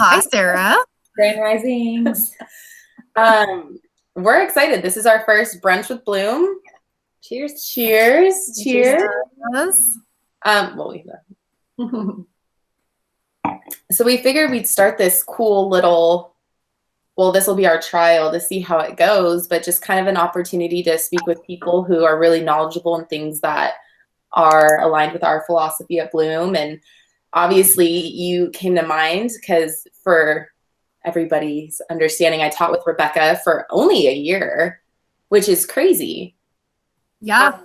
Hi, Sarah. Grand Risings. We're excited. This is our first brunch with Bloom. Cheers. Cheers. Cheers. So we figured we'd start this cool little, this will be our trial to see how it goes, but just kind of an opportunity to speak with people who are really knowledgeable in things that are aligned with our philosophy at Bloom. And obviously you came to mind because for everybody's understanding, I taught with Rebekah for only a year, which is crazy. Yeah.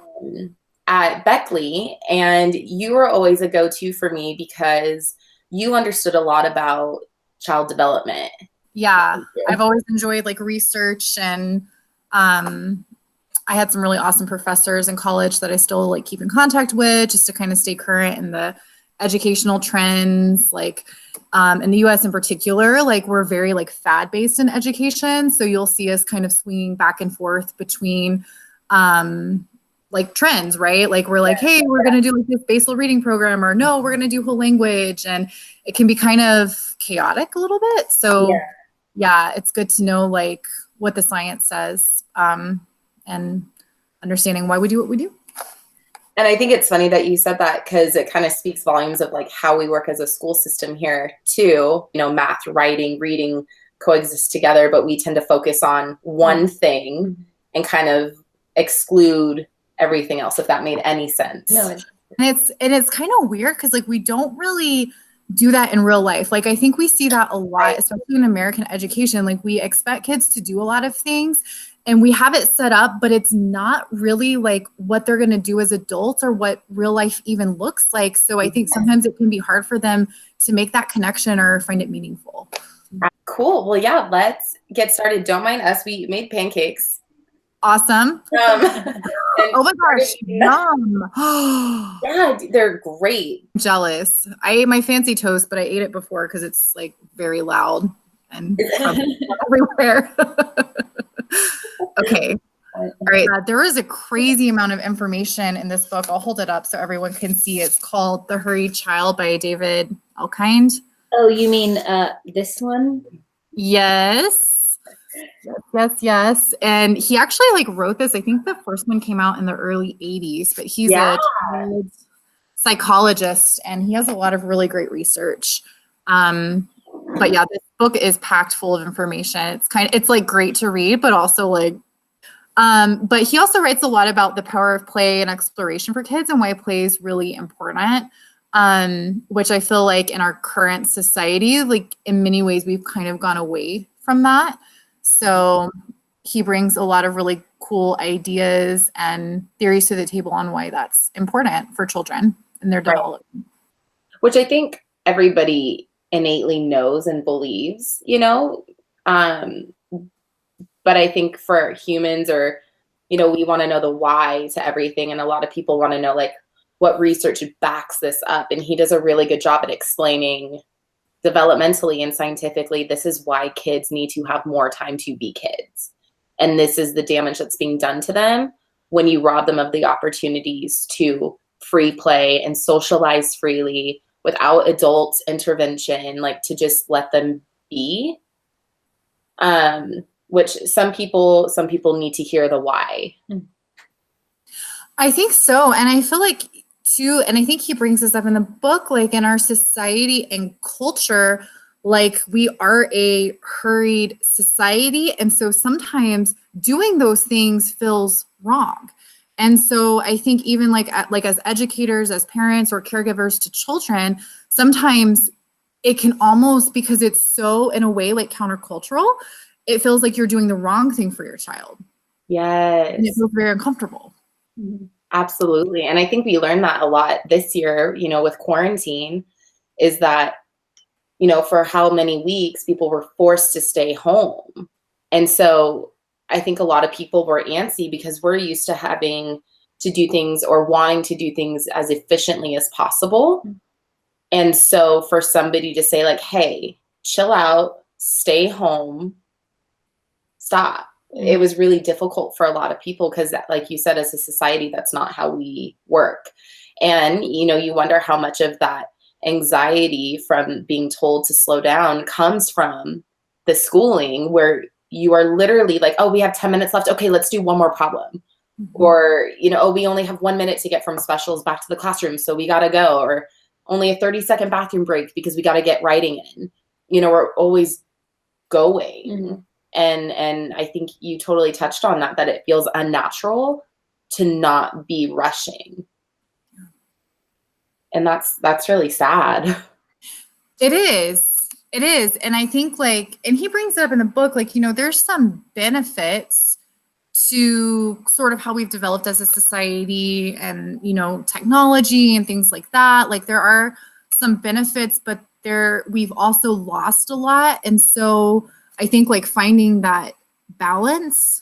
At Beckley, and you were always a go-to for me because you understood a lot about child development. Yeah, I've always enjoyed like research, and I had some really awesome professors in college that I still like keep in contact with just to kind of stay current in the educational trends, like in the US in particular, like we're very like fad based in education. So you'll see us kind of swinging back and forth between like trends, right? Like we're like, hey, we're going to do like this basal reading program, or no, we're going to do whole language. And it can be kind of chaotic a little bit. So yeah, it's good to know like what the science says and understanding why we do what we do. And I think it's funny that you said that because it kind of speaks volumes of like how we work as a school system here too. You know, math, writing, reading coexist together, but we tend to focus on one thing and kind of exclude everything else, if that made any sense. No, and it's kind of weird because like we don't really do that in real life. Like I think we see that a lot, especially in American education. Like we expect kids to do a lot of things and we have it set up, but it's not really like what they're going to do as adults or what real life even looks like. So I think sometimes it can be hard for them to make that connection or find it meaningful. Cool. Well, yeah, let's get started. Don't mind us. We made pancakes. Awesome. Oh my gosh, yum. Yeah, they're great. I'm jealous. I ate my fancy toast, but I ate it before because it's like very loud and everywhere. Okay. All right. There is a crazy amount of information in this book. I'll hold it up so everyone can see. It's called The Hurried Child by David Elkind. Oh, you mean this one? Yes. And he actually like wrote this. I think the first one came out in the early 80s, but he's a child psychologist and he has a lot of really great research. But yeah, this book is packed full of information. It's like great to read, but also like, but he also writes a lot about the power of play and exploration for kids and why play is really important. Which I feel like in our current society, like in many ways, we've kind of gone away from that. So he brings a lot of really cool ideas and theories to the table on why that's important for children in their development. Which I think everybody innately knows and believes, you know, but I think for humans or, you know, we want to know the why to everything. And a lot of people want to know like what research backs this up. And he does a really good job at explaining developmentally and scientifically, this is why kids need to have more time to be kids. And this is the damage that's being done to them when you rob them of the opportunities to free play and socialize freely without adult intervention, like to just let them be. Which some people need to hear the why. I think so. And I feel like too, and I think he brings this up in the book, like in our society and culture, like we are a hurried society. And so sometimes doing those things feels wrong. And so I think even like as educators, as parents or caregivers to children, sometimes it can almost, because it's so in a way like countercultural, it feels like you're doing the wrong thing for your child. Yes. And it feels very uncomfortable. Mm-hmm. Absolutely. And I think we learned that a lot this year, you know, with quarantine, is that, you know, for how many weeks people were forced to stay home. And so I think a lot of people were antsy because we're used to having to do things or wanting to do things as efficiently as possible. And so for somebody to say like, hey, chill out, stay home, stop. It was really difficult for a lot of people because, like you said, as a society, that's not how we work. And, you know, you wonder how much of that anxiety from being told to slow down comes from the schooling, where you are literally like, oh, we have 10 minutes left. Okay, let's do one more problem. Or, oh, we only have 1 minute to get from specials back to the classroom, so we got to go. Or only a 30-second bathroom break because we got to get writing in. We're always going. And I think you totally touched on that it feels unnatural to not be rushing. And that's really sad. It is. It is. And I think and he brings it up in the book, there's some benefits to sort of how we've developed as a society and, technology and things like that. There are some benefits, but we've also lost a lot. And so I think finding that balance,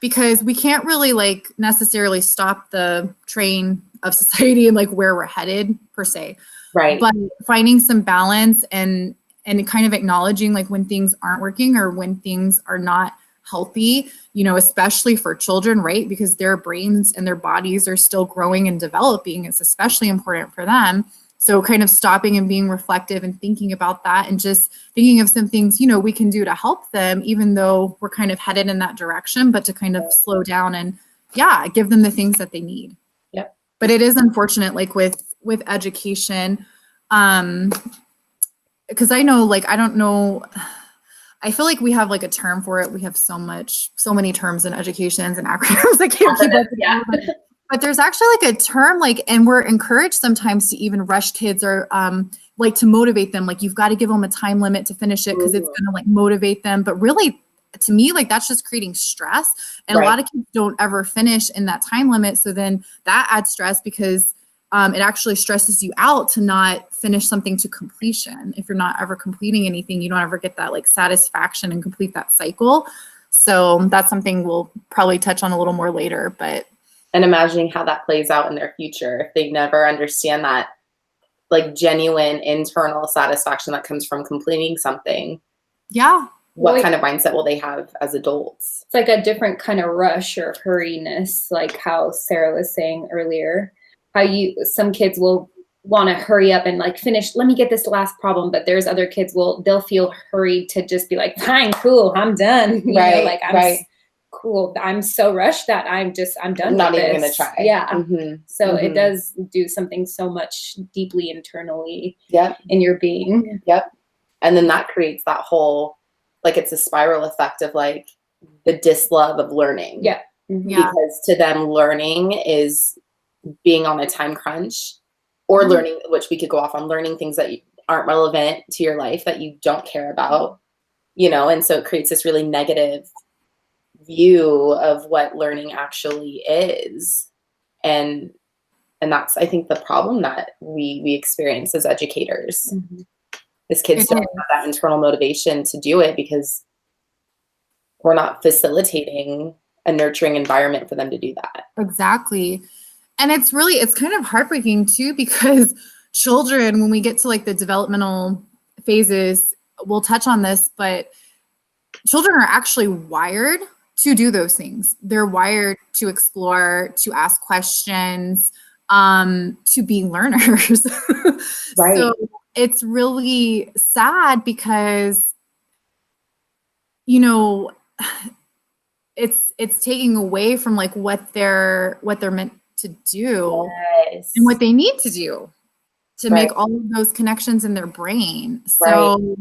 because we can't really necessarily stop the train of society and where we're headed per se. Right. But finding some balance and kind of acknowledging when things aren't working or when things are not healthy, especially for children, right? Because their brains and their bodies are still growing and developing. It's especially important for them. So kind of stopping and being reflective and thinking about that and just thinking of some things, we can do to help them, even though we're kind of headed in that direction, but to kind of slow down and give them the things that they need. Yep. But it is unfortunate, with education, because I know, I don't know, I feel we have a term for it. We have so many terms in education and acronyms. I can't keep up. Yeah. But there's actually a term and we're encouraged sometimes to even rush kids or to motivate them. You've got to give them a time limit to finish it because it's going to motivate them. But really, to me, that's just creating stress. And a lot of kids don't ever finish in that time limit. So then that adds stress because it actually stresses you out to not finish something to completion. If you're not ever completing anything, you don't ever get that satisfaction and complete that cycle. So that's something we'll probably touch on a little more later, and imagining how that plays out in their future if they never understand that genuine internal satisfaction that comes from completing something. Yeah. What kind of mindset will they have as adults? It's a different kind of rush or hurriness, how Sarah was saying earlier, how some kids will want to hurry up and finish, let me get this last problem. But there's other kids they'll feel hurried to just be fine, cool, I'm done. Right. Cool. I'm so rushed that I'm done. Not with even this. gonna try. Yeah. So it does do something so much deeply internally. In your being. Yep. And then that creates that whole it's a spiral effect of the dislove of learning. Yeah. Because to them learning is being on a time crunch or learning, which we could go off on, learning things that aren't relevant to your life that you don't care about, and so it creates this really negative view of what learning actually is. And that's, I think, the problem that we experience as educators. Is kids don't have that internal motivation to do it because we're not facilitating a nurturing environment for them to do that. Exactly. And it's kind of heartbreaking too, because children, when we get to the developmental phases, we'll touch on this, but children are actually wired to do those things. They're wired to explore, to ask questions, to be learners. Right. So it's really sad because, it's taking away from what they're meant to do and what they need to do to make all of those connections in their brain. So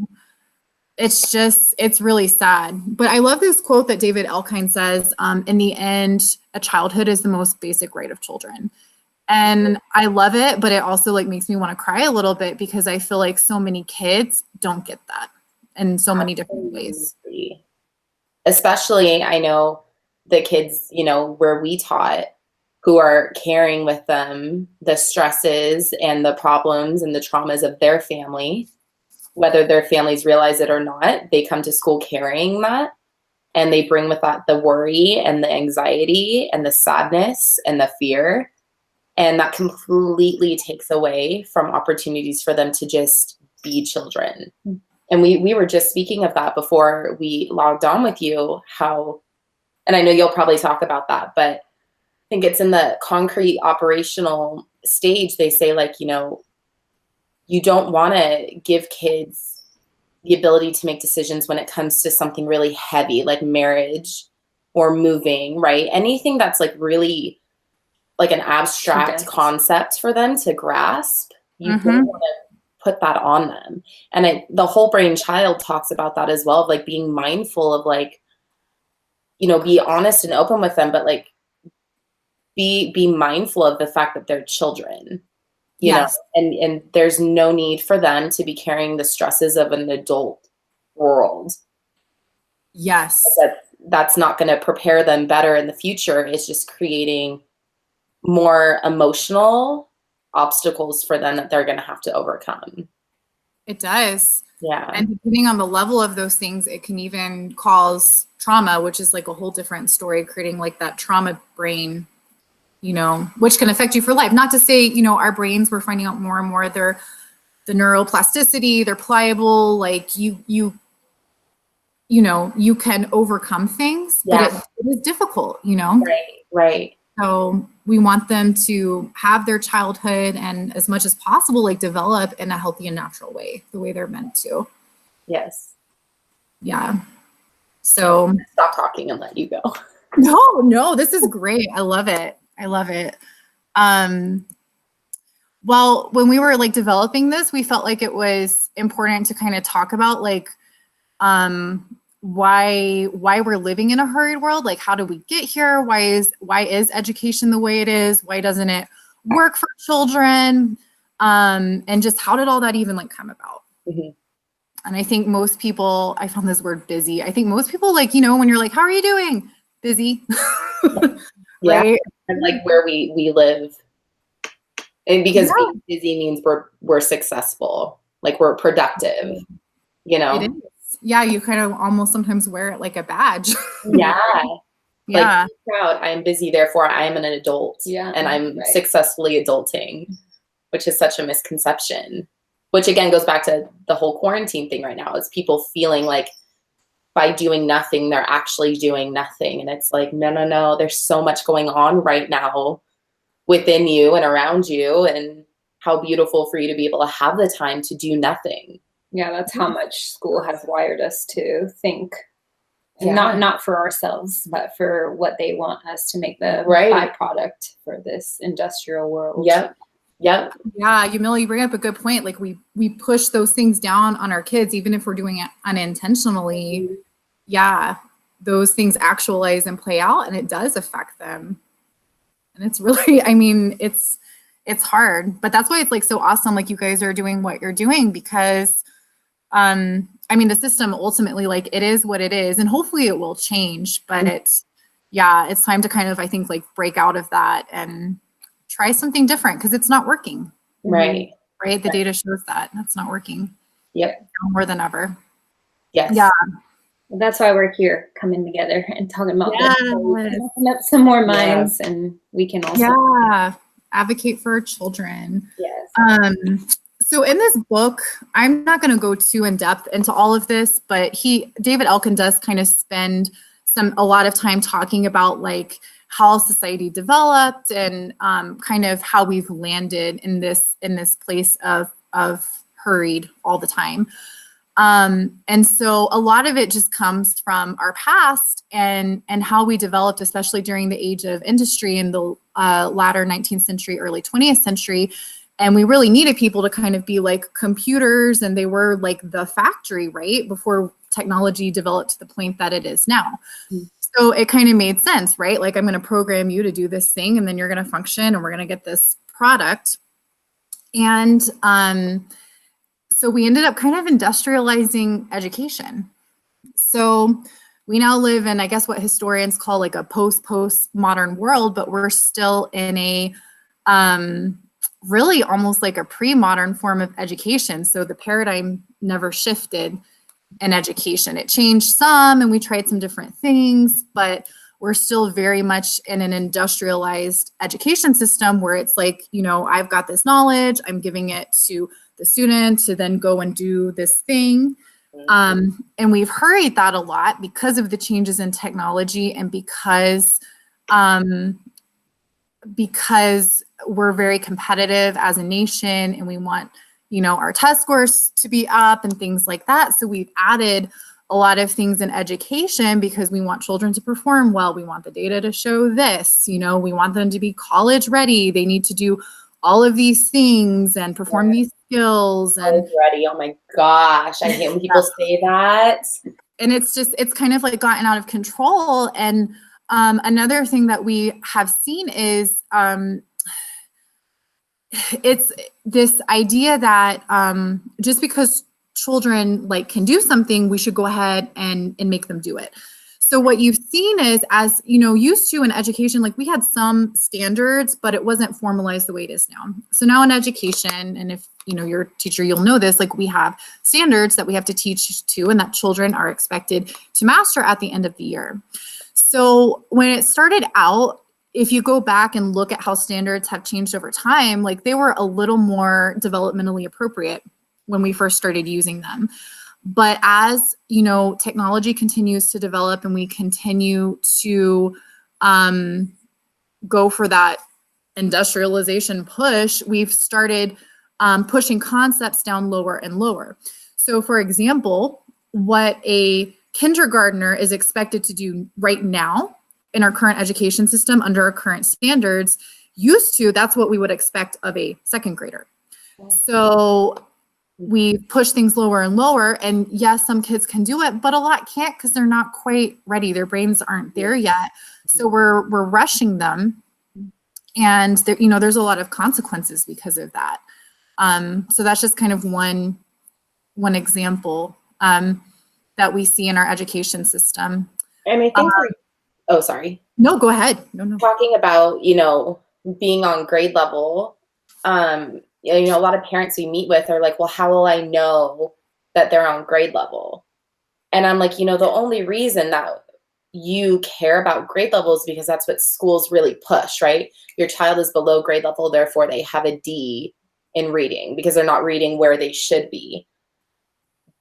it's really sad. But I love this quote that David Elkind says, in the end, a childhood is the most basic right of children. And I love it, but it also makes me want to cry a little bit because I feel so many kids don't get that in so many different ways. Especially, I know the kids, where we taught, who are carrying with them the stresses and the problems and the traumas of their family, whether their families realize it or not. They come to school carrying that, and they bring with that the worry and the anxiety and the sadness and the fear. And that completely takes away from opportunities for them to just be children. And we were just speaking of that before we logged on with you, how, and I know you'll probably talk about that, but I think it's in the concrete operational stage, they say you don't want to give kids the ability to make decisions when it comes to something really heavy, like marriage or moving, right? Anything that's like really like an abstract concept for them to grasp, you don't want to put that on them. And the Whole Brain Child talks about that as well, of like being mindful of like, you know, be honest and open with them, but like be mindful of the fact that they're children, you know, and there's no need for them to be carrying the stresses of an adult world. Yes. That's not going to prepare them better in the future. It's just creating more emotional obstacles for them that they're going to have to overcome. It does. Yeah. And depending on the level of those things, it can even cause trauma, which is like a whole different story, creating like that trauma brain, you know, which can affect you for life. Not to say, you know, our brains, we're finding out more and more, the neuroplasticity, they're pliable, like you know, you can overcome things, but it is difficult, you know? Right. So we want them to have their childhood and as much as possible, like develop in a healthy and natural way, the way they're meant to. Yes. Yeah. So stop talking and let you go. No, this is great. I love it. Well, when we were like developing this, we felt like it was important to kind of talk about like, why we're living in a hurried world. Like, how do we get here? Why is education the way it is? Why doesn't it work for children? And just how did all that even like come about? And I think most people, I found this word busy. I think most people, like, you know, when you're like, how are you doing? Busy. Right. And like where we live. And because being busy means we're successful, like we're productive, you know? It is. Yeah, you kind of almost sometimes wear it like a badge. Yeah. Like, proud, I'm busy, therefore I am an adult. Yeah. And I'm successfully adulting, which is such a misconception. Which again goes back to the whole quarantine thing right now, is people feeling like by doing nothing, they're actually doing nothing. And it's like, no, there's so much going on right now within you and around you, and how beautiful for you to be able to have the time to do nothing. Yeah, that's how much school has wired us to think, not for ourselves, but for what they want us to make the byproduct for this industrial world. Yep. Yeah, you bring up a good point. Like we push those things down on our kids, even if we're doing it unintentionally. Yeah, those things actualize and play out, and it does affect them. And it's really, I mean, it's hard, but that's why it's like so awesome. Like you guys are doing what you're doing, because I mean, the system ultimately, like, it is what it is, and hopefully it will change, but it's time to kind of, I think, like break out of that and try something different, because it's not working. Right. The data shows that that's not working. Yep. More than ever. Yes. Yeah. That's why we're here, coming together and talking about this. So we can open up some more minds, and we can also advocate for our children. Yes. So in this book, I'm not going to go too in depth into all of this, but David Elkin does kind of spend a lot of time talking about like how society developed and kind of how we've landed in this place of hurried all the time. And so a lot of it just comes from our past and how we developed, especially during the age of industry in the latter 19th century, early 20th century. And we really needed people to kind of be like computers, and they were like the factory, right? Before technology developed to the point that it is now. So it kind of made sense, right? Like, I'm going to program you to do this thing, and then you're going to function, and we're going to get this product. And so we ended up kind of industrializing education. So we now live in, I guess, what historians call like a post-modern world, but we're still in a really almost like a pre-modern form of education. So the paradigm never shifted in education. It changed some, and we tried some different things, but we're still very much in an industrialized education system where it's like, you know, I've got this knowledge, I'm giving it to the student to then go and do this thing. And we've hurried that a lot because of the changes in technology, and because we're very competitive as a nation, and we want our test scores to be up and things like that. So we've added a lot of things in education because we want children to perform well. We want the data to show this, we want them to be college ready. They need to do all of these things and perform these skills. And ready. Oh my gosh. I hate when people say that. And it's kind of like gotten out of control. And another thing that we have seen is it's this idea that just because children can do something, we should go ahead and make them do it. So what you've seen is, as used to in education, we had some standards, but it wasn't formalized the way it is now. So now in education, and if you're a teacher, you'll know this, we have standards that we have to teach to and that children are expected to master at the end of the year. So when it started out, if you go back and look at how standards have changed over time, they were a little more developmentally appropriate when we first started using them. But as, technology continues to develop and we continue to go for that industrialization push, we've started pushing concepts down lower and lower. So for example, what a kindergartner is expected to do right now in our current education system under our current standards, that's what we would expect of a second grader. So we push things lower and lower, and yes, some kids can do it, but a lot can't because they're not quite ready. Their brains aren't there yet. So we're rushing them, and there's a lot of consequences because of that. So that's just kind of one example that we see in our education system. And I think oh, sorry. No, go ahead. No. Talking about, being on grade level, a lot of parents we meet with are like, well, how will I know that they're on grade level? And I'm like, the only reason that you care about grade level is because that's what schools really push, right? Your child is below grade level, therefore they have a D in reading because they're not reading where they should be.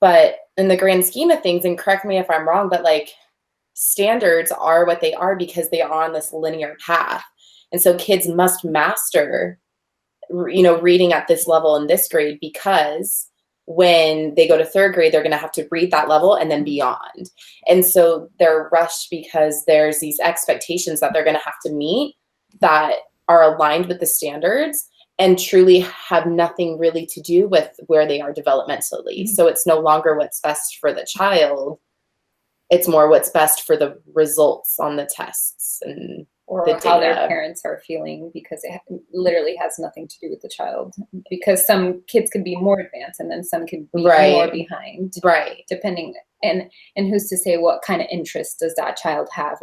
But in the grand scheme of things, and correct me if I'm wrong, but standards are what they are because they are on this linear path. And so kids must master reading at this level in this grade, because when they go to third grade, they're going to have to read that level and then beyond. And so they're rushed because there's these expectations that they're going to have to meet that are aligned with the standards and truly have nothing really to do with where they are developmentally. So it's no longer what's best for the child. It's more what's best for the results on the tests and or how their parents are feeling, because it literally has nothing to do with the child, because some kids could be more advanced and then some could be more behind, depending. And who's to say what kind of interest does that child have?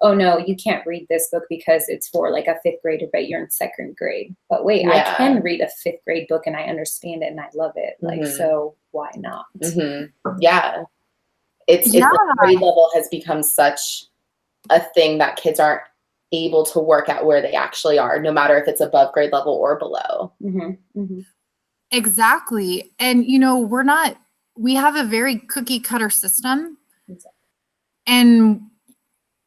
Oh no, you can't read this book because it's for a fifth grader, but you're in second grade. But wait, I can read a fifth grade book and I understand it and I love it. So why not? Yeah. It's grade level has become such a thing that kids aren't able to work at where they actually are, no matter if it's above grade level or below. Exactly. And, we have a very cookie cutter system, and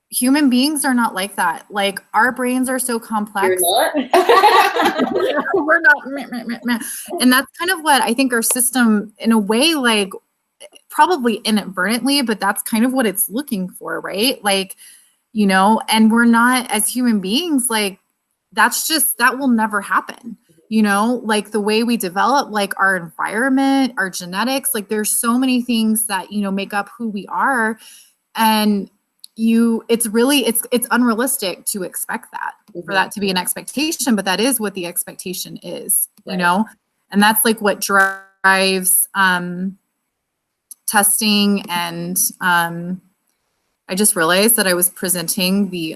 human beings are not like that. Our brains are so complex. You're not? We're not. And that's kind of what I think our system, in a way, probably inadvertently, but that's kind of what it's looking for, right? And we're not, as human beings, that will never happen. The way we develop, our environment, our genetics, there's so many things that, make up who we are. And it's unrealistic to expect that, for that to be an expectation, but that is what the expectation is, and that's what drives, testing. And, I just realized that I was presenting the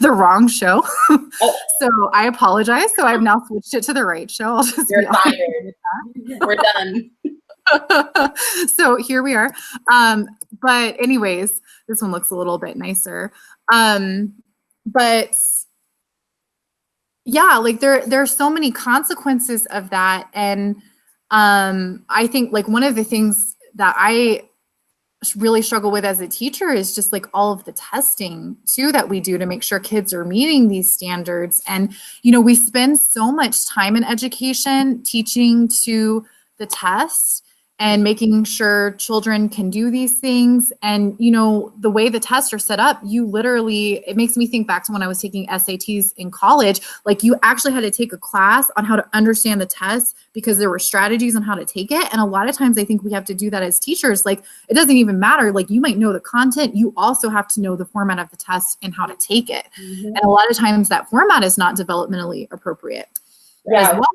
the wrong show. So I apologize. So I've now switched it to the right show. You're fired. We're done. So here we are. But anyways, this one looks a little bit nicer. But yeah, there are so many consequences of that. And I think one of the things that I really struggle with as a teacher is just like all of the testing too that we do to make sure kids are meeting these standards. And, you know, we spend so much time in education teaching to the test and making sure children can do these things. And, you know, the way the tests are set up, you literally, it makes me think back to when I was taking SATs in college. Like, you actually had to take a class on how to understand the test because there were strategies on how to take it. And a lot of times I think we have to do that as teachers. Like, it doesn't even matter. Like, you might know the content, you also have to know the format of the test and how to take it. And a lot of times that format is not developmentally appropriate. Yeah, well.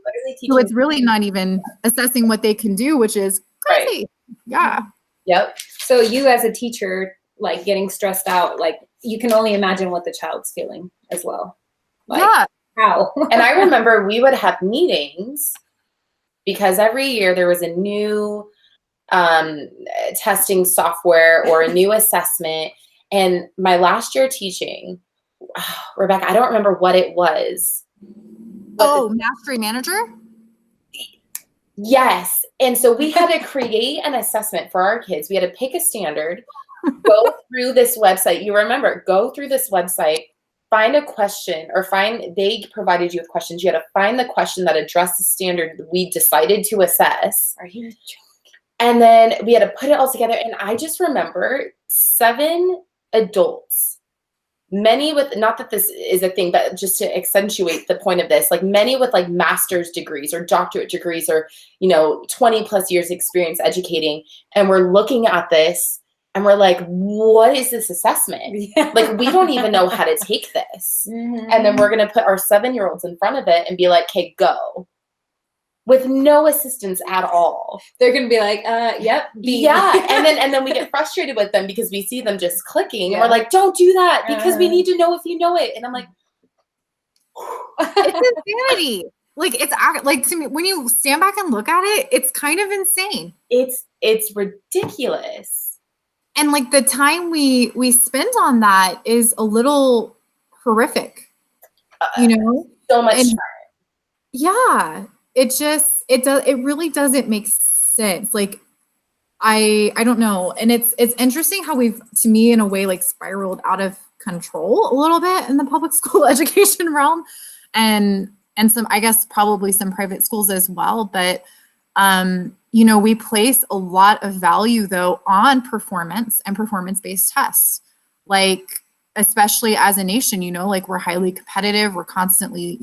So it's really not even assessing what they can do, which is crazy. Right. Yeah. Yep. So you as a teacher, like getting stressed out, like you can only imagine what the child's feeling as well. Like, yeah. How? And I remember we would have meetings because every year there was a new testing software or a new assessment. And my last year teaching, Rebekah, I don't remember what it was. Mastery Manager? Yes. And so we had to create an assessment for our kids. We had to pick a standard, go through this website. You remember, go through this website, find a question, or they provided you with questions. You had to find the question that addressed the standard we decided to assess. Are you joking? And then we had to put it all together. And I just remember 7 adults, many with, not that this is a thing, but just to accentuate the point of this, like many with like master's degrees or doctorate degrees or, 20 plus years experience educating. And we're looking at this and we're like, what is this assessment? Yeah. Like, we don't even know how to take this. And then we're going to put our 7-year-olds in front of it and be like, okay, go. With no assistance at all. They're gonna be like, yep. B. Yeah. And then we get frustrated with them because we see them just clicking. And we're like, don't do that because we need to know if you know it. And I'm like, it's insanity. Like, it's like, to me, when you stand back and look at it, it's kind of insane. It's ridiculous. And like the time we spend on that is a little horrific, So much time. Yeah. It really doesn't make sense. Like, I don't know. And it's interesting how we've, to me, in a way, like spiraled out of control a little bit in the public school education realm and some, I guess, probably some private schools as well. But, we place a lot of value though on performance and performance-based tests. Like, especially as a nation, like we're highly competitive. We're constantly,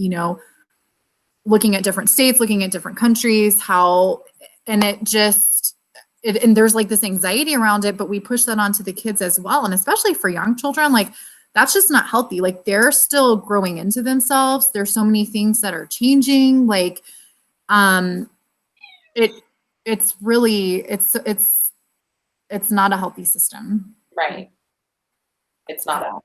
looking at different states, looking at different countries, and there's like this anxiety around it, but we push that onto the kids as well. And especially for young children, like that's just not healthy. Like, they're still growing into themselves. There's so many things that are changing. Like, it's really, it's not a healthy system. Right. It's not.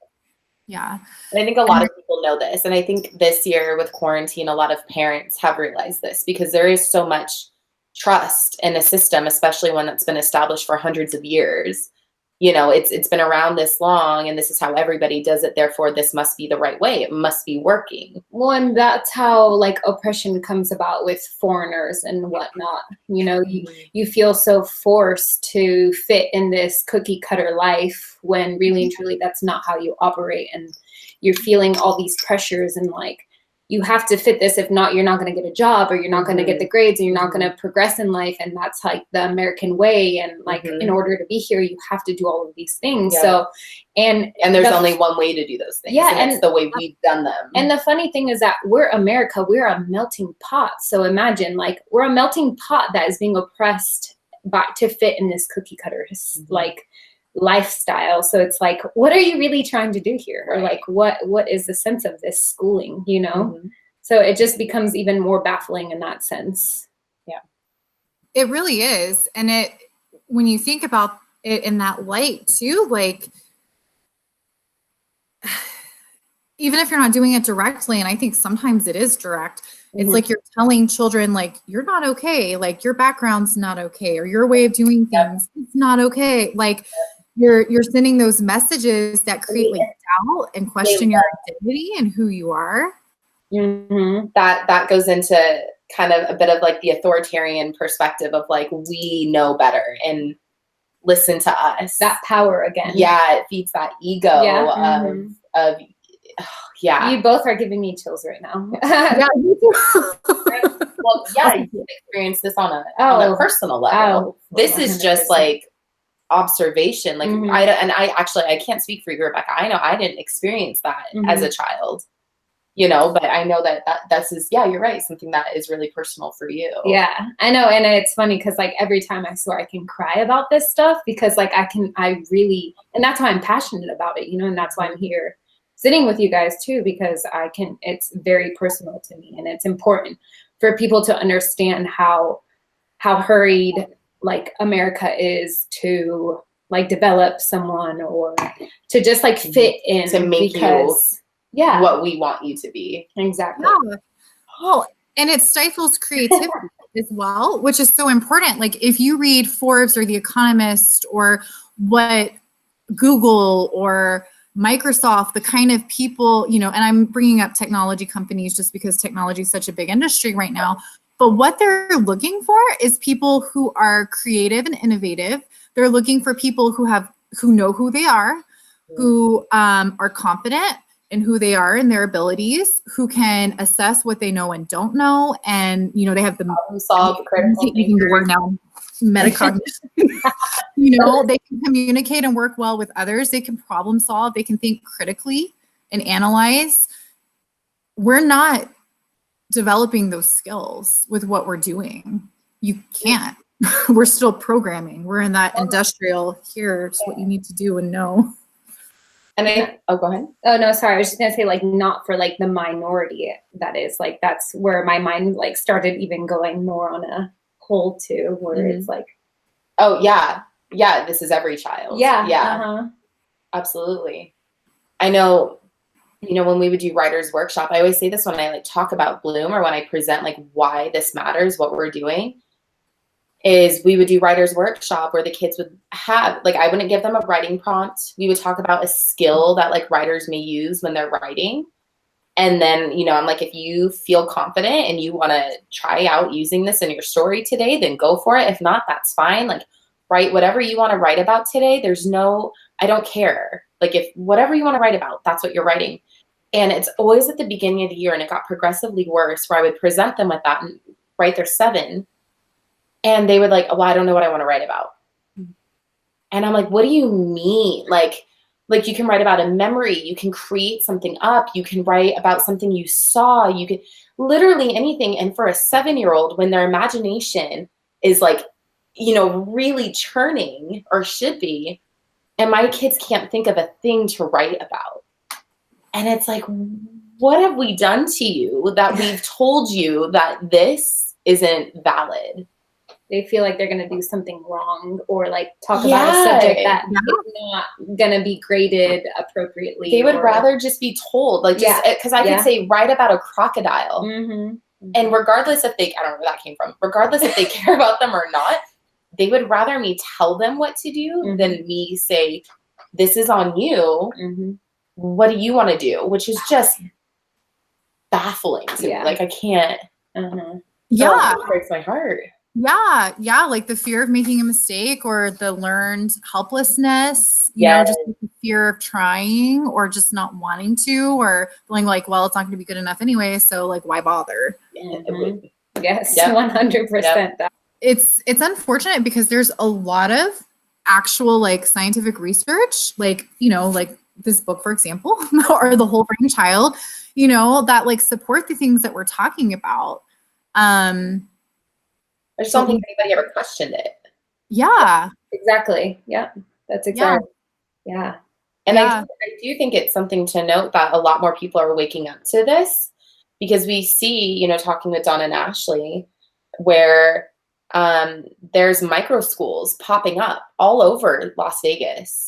Yeah. And I think a lot of people know this. And I think this year with quarantine, a lot of parents have realized this because there is so much trust in a system, especially one that's been established for hundreds of years. It's been around this long and this is how everybody does it. Therefore, this must be the right way. It must be working. Well, and that's how like oppression comes about with foreigners and whatnot. You feel so forced to fit in this cookie cutter life when really and truly that's not how you operate. And you're feeling all these pressures and like, you have to fit this. If not, you're not going to get a job or you're not going to get the grades and you're not going to progress in life. And that's like the American way. And like, in order to be here, you have to do all of these things. Yeah. So, and there's only one way to do those things. Yeah. And it's the way we've done them. And the funny thing is that we're America, we're a melting pot. So imagine like we're a melting pot that is being oppressed to fit in this cookie cutter, like lifestyle. So it's like, what are you really trying to do here? Or like, what is the sense of this schooling, So it just becomes even more baffling in that sense. Yeah. It really is. And when you think about it in that light too, like, even if you're not doing it directly, and I think sometimes it is direct, it's like you're telling children, like, you're not okay, like your background's not okay, or your way of doing things, it's not okay. Like, you're sending those messages that create like doubt and question your identity and who you are. That goes into kind of a bit of like the authoritarian perspective of like, we know better. And listen to us. That power again. Yeah, it feeds that ego of yeah. You both are giving me chills right now. Yeah. Well, yeah, you've experienced this on a personal level. This is just like observation. Like I can't speak for you, Rebekah. I know I didn't experience that as a child, you know, but I know that's yeah, you're right. Something that is really personal for you. Yeah, I know. And it's funny because like every time I swear I can cry about this stuff because like I really, and that's why I'm passionate about it, you know, and that's why I'm here sitting with you guys too, because it's very personal to me, and it's important for people to understand how hurried like America is to like develop someone or to just like fit in to make because what we want you to be. Exactly. Yeah. Oh, and it stifles creativity as well, which is so important. Like if you read Forbes or The Economist or what Google or Microsoft, the kind of people, you know, and I'm bringing up technology companies just because technology is such a big industry right now, but what they're looking for is people who are creative and innovative. They're looking for people who know who they are, who are confident in who they are and their abilities, who can assess what they know and don't know, and you know they have the solve critical using the word now, metacognition. You know, they can communicate and work well with others. They can problem solve. They can think critically and analyze. We're not developing those skills with what we're doing. You can't. We're still programming. We're in that industrial, here's what you need to do and know. And go ahead. Oh no, sorry. I was just gonna say like not for like the minority. That is like that's where my mind like started even going more on a whole too, where it's like, oh yeah, this is every child. Yeah. Absolutely. I know. You know, when we would do writers workshop, I always say this when I like talk about Bloom or when I present like why this matters, what we're doing. Is we would do writer's workshop where the kids would have, like, I wouldn't give them a writing prompt. We would talk about a skill that like writers may use when they're writing. And then, you know, I'm like, if you feel confident and you want to try out using this in your story today, then go for it. If not, that's fine. Like, write whatever you want to write about today. I don't care. Like, if whatever you want to write about, that's what you're writing. And it's always at the beginning of the year, and it got progressively worse, where I would present them with that and write their 7. And they would like, well, I don't know what I want to write about. And I'm like, what do you mean? Like you can write about a memory. You can create something up. You can write about something you saw. You can literally anything. And for a 7-year-old, when their imagination is like, you know, really churning or should be, and my kids can't think of a thing to write about. And it's like, what have we done to you that we've told you that this isn't valid? They feel like they're going to do something wrong or like talk about a subject that is not going to be graded appropriately. They would rather just be told, like, just because I could say, write about a crocodile. And regardless if I don't know where that came from, regardless if they care about them or not, they would rather me tell them what to do than me say, this is on you. What do you want to do? Which is just baffling to me. Like, I can't. Yeah. It breaks my heart. Yeah. Like the fear of making a mistake or the learned helplessness, you know, just the fear of trying or just not wanting to or feeling like, well, it's not going to be good enough anyway. So like, why bother? Yes, 100%. It's unfortunate because there's a lot of actual like scientific research, like, you know, like this book, for example, or The Whole Brain Child, you know, that like support the things that we're talking about. I just don't think anybody ever questioned it. Yeah. Exactly. Yeah. That's exactly. Yeah. And I do think it's something to note that a lot more people are waking up to this because we see, you know, talking with Dawn and Ashley, where there's micro schools popping up all over Las Vegas.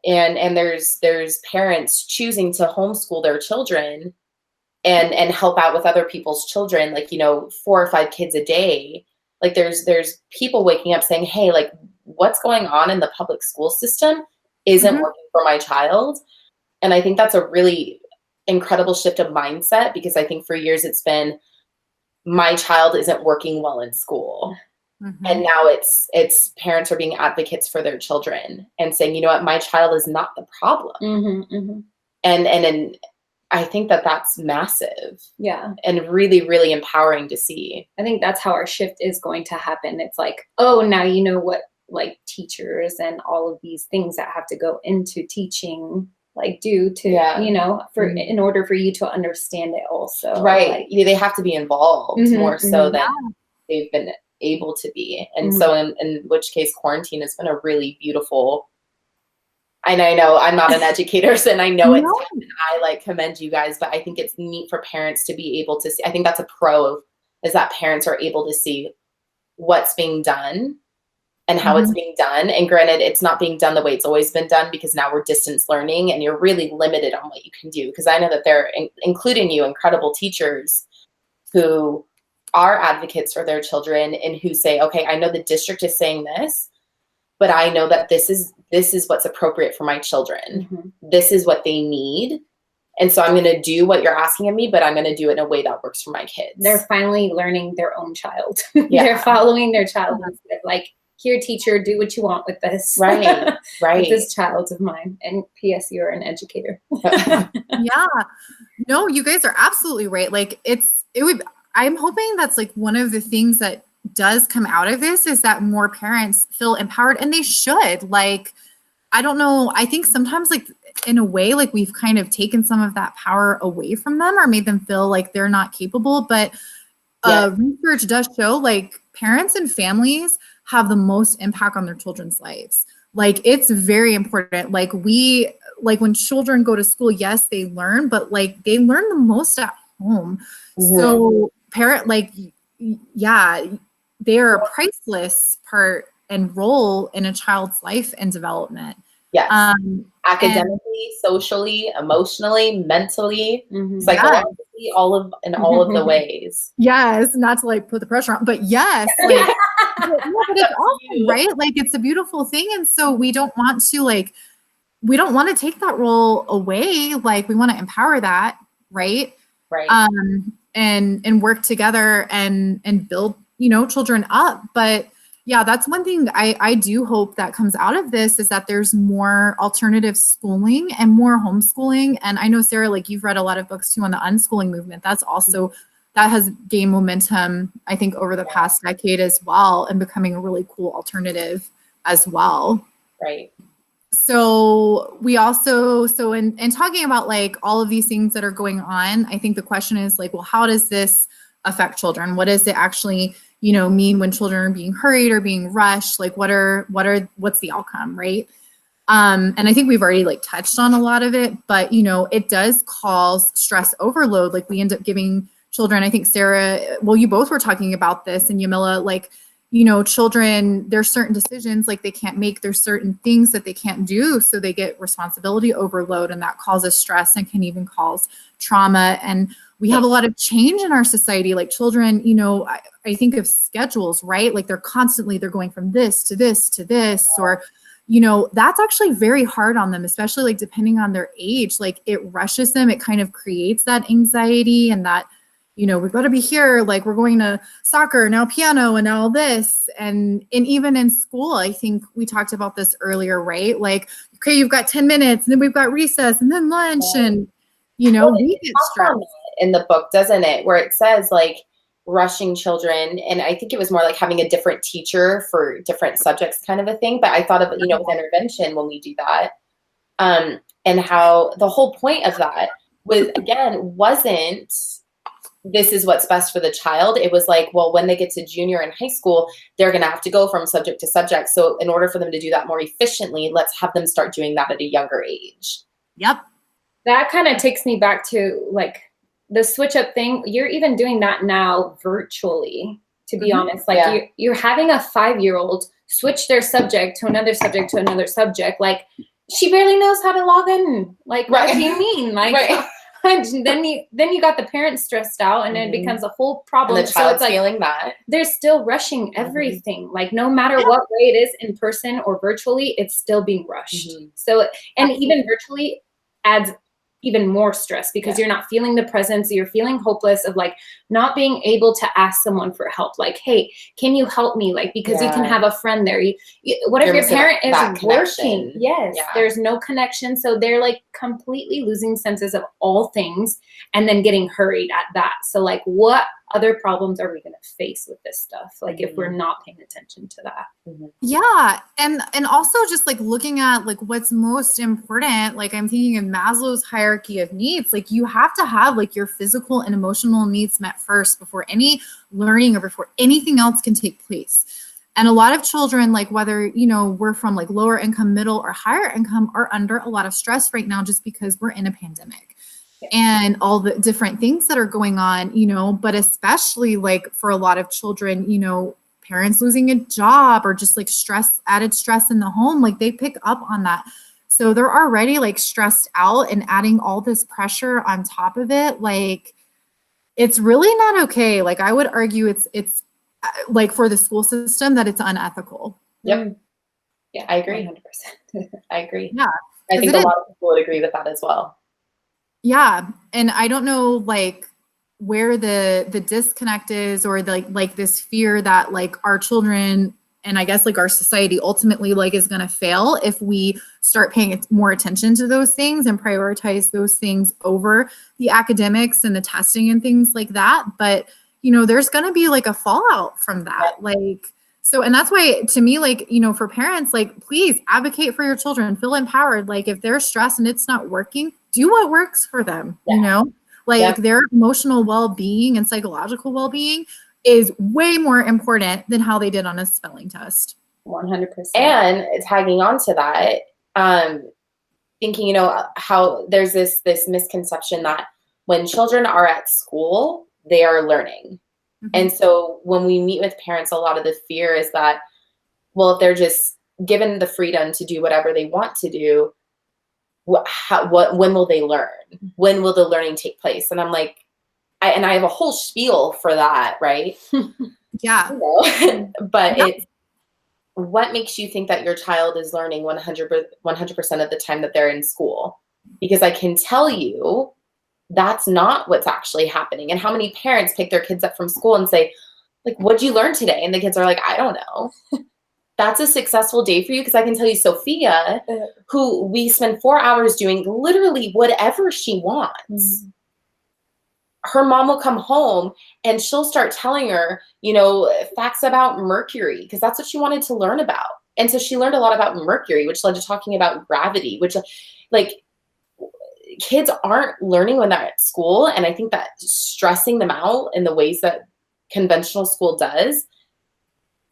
And there's parents choosing to homeschool their children and help out with other people's children, like, you know, 4 or 5 kids a day. Like there's people waking up saying, hey, like what's going on in the public school system isn't working for my child. And I think that's a really incredible shift of mindset because I think for years it's been my child isn't working well in school. And now it's parents are being advocates for their children and saying, you know what, my child is not the problem. And I think that's massive. Yeah. And really, really empowering to see. I think that's how our shift is going to happen. It's like, oh, now you know what like teachers and all of these things that have to go into teaching like do to, you know, for in order for you to understand it also. Right. Like, They have to be involved more so than they've been able to be. And so in which case quarantine has been a really beautiful, and I know I'm not an educator, so, and I know it's tough, and I like commend you guys, but I think it's neat for parents to be able to see. I think that's a pro of, is that parents are able to see what's being done and how it's being done. And granted, it's not being done the way it's always been done, because now we're distance learning and you're really limited on what you can do. Because I know that they're, including you, incredible teachers who are advocates for their children and who say, okay, I know the district is saying this, but I know that this is what's appropriate for my children. This is what they need. And so I'm going to do what you're asking of me, but I'm going to do it in a way that works for my kids. They're finally learning their own child. They're following their child instead of like, here, teacher, do what you want with this. Right. With this child of mine. And P.S., you're an educator. Yeah. No, you guys are absolutely right. Like I'm hoping that's like one of the things that does come out of this is that more parents feel empowered, and they should. Like, I don't know. I think sometimes like in a way, like we've kind of taken some of that power away from them or made them feel like they're not capable. But research does show like parents and families have the most impact on their children's lives. Like, it's very important. Like when children go to school, yes, they learn, but like they learn the most at home. So they are a priceless part and role in a child's life and development. Yes. Academically, socially, emotionally, mentally, psychologically, all of the ways. Yes, not to like put the pressure on, but yes, like, but it's awesome, right? Like, it's a beautiful thing, and so we don't want to take that role away. Like, we want to empower that, right? Right. And work together and build, children up. But yeah, that's one thing I do hope that comes out of this, is that there's more alternative schooling and more homeschooling. And I know, Sarah, like you've read a lot of books too on the unschooling movement. That's also, that has gained momentum, I think, over the past decade as well, and becoming a really cool alternative as well. Right. So we also, in talking about like all of these things that are going on, I think the question is like, well, how does this affect children? What does it actually, mean when children are being hurried or being rushed? Like, what's the outcome, right? And I think we've already like touched on a lot of it, but it does cause stress overload. Like, we end up giving children, I think Sarah, well, you both were talking about this, and Yamila, like, children, there's certain decisions like they can't make, there's certain things that they can't do. So they get responsibility overload, and that causes stress and can even cause trauma. And we have a lot of change in our society. Like, children, I think of schedules, right? Like, they're going from this to this to this, or, that's actually very hard on them, especially like depending on their age. Like, it rushes them. It kind of creates that anxiety and that, we've got to be here. Like, we're going to soccer, now piano, and now this. And even in school, I think we talked about this earlier, right? Like, okay, you've got 10 minutes, and then we've got recess, and then lunch, and, we get stressed. In the book, doesn't it? Where it says like rushing children. And I think it was more like having a different teacher for different subjects kind of a thing. But I thought of, with intervention when we do that. And how the whole point of that wasn't this is what's best for the child. It was like, well, when they get to junior and high school, they're going to have to go from subject to subject. So in order for them to do that more efficiently, let's have them start doing that at a younger age. Yep. That kind of takes me back to like the switch up thing. You're even doing that now virtually, to be honest. Like, you're having a 5-year-old switch their subject to another subject to another subject. Like, she barely knows how to log in. Like, what do you mean? Like, then you got the parents stressed out, and then it becomes a whole problem. And the child's so it's feeling that. They're still rushing everything. Like, no matter what way it is, in person or virtually, it's still being rushed. So, and even virtually adds even more stress because you're not feeling the presence. You're feeling hopeless of like not being able to ask someone for help. Like, hey, can you help me? Like, because you can have a friend there. What if your parent is working? Yes, there's no connection. So they're like completely losing senses of all things and then getting hurried at that. So like, what other problems are we going to face with this stuff? Like if we're not paying attention to that. Yeah. And also just like looking at like what's most important, like I'm thinking of Maslow's hierarchy of needs, like you have to have like your physical and emotional needs met first before any learning or before anything else can take place. And a lot of children, like whether, you know, we're from like lower income, middle or higher income, are under a lot of stress right now just because we're in a pandemic. And all the different things that are going on, you know, but especially like for a lot of children, you know, parents losing a job or just like added stress in the home, like they pick up on that. So they're already like stressed out, and adding all this pressure on top of it, like it's really not okay. Like I would argue it's like for the school system that it's unethical. Yep. Yeah, I agree. 100%. I agree. Yeah. I think a lot of people would agree with that as well. Yeah. And I don't know like where the disconnect is, or like this fear that like our children and I guess like our society ultimately like is going to fail if we start paying more attention to those things and prioritize those things over the academics and the testing and things like that. But, you know, there's going to be like a fallout from that. Like, so, and that's why to me, like, you know, for parents, like, please advocate for your children, feel empowered. Like if they're stressed and it's not working, do what works for them, you know, like their emotional well-being and psychological well-being is way more important than how they did on a spelling test. 100%. And tagging on to that, thinking, you know, how there's this misconception that when children are at school, they are learning. And so when we meet with parents, a lot of the fear is that, well, if they're just given the freedom to do whatever they want to do, when will they learn? When will the learning take place? And I'm like, I have a whole spiel for that, right? Yeah. You know? But it's, what makes you think that your child is learning 100% of the time that they're in school? Because I can tell you that's not what's actually happening. And how many parents pick their kids up from school and say, like, what'd you learn today? And the kids are like, I don't know. That's a successful day for you. Because I can tell you, Sophia, who we spend 4 hours doing literally whatever she wants. Her mom will come home and she'll start telling her, you know, facts about Mercury, because that's what she wanted to learn about. And so she learned a lot about Mercury, which led to talking about gravity, which like kids aren't learning when they're at school. And I think that stressing them out in the ways that conventional school does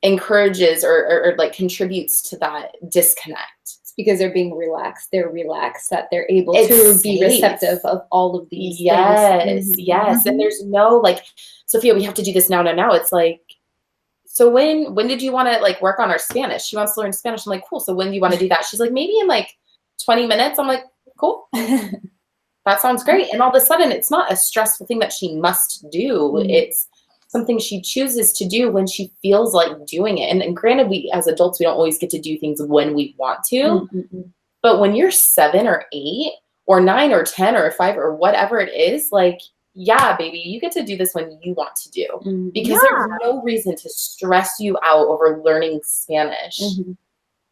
encourages or like contributes to that disconnect. It's because they're being relaxed. They're relaxed that they're able to be receptive of all of these things. Yes. And there's no like, Sophia, we have to do this now. It's like, so when did you want to like work on our Spanish? She wants to learn Spanish. I'm like, cool. So when do you want to do that? She's like, maybe in like 20 minutes. I'm like, cool. That sounds great. And all of a sudden it's not a stressful thing that she must do. It's something she chooses to do when she feels like doing it. And granted, we as adults, we don't always get to do things when we want to. But when you're 7 or 8 or 9 or 10 or 5 or whatever it is, like, yeah, baby, you get to do this when you want to do. Because there's no reason to stress you out over learning Spanish.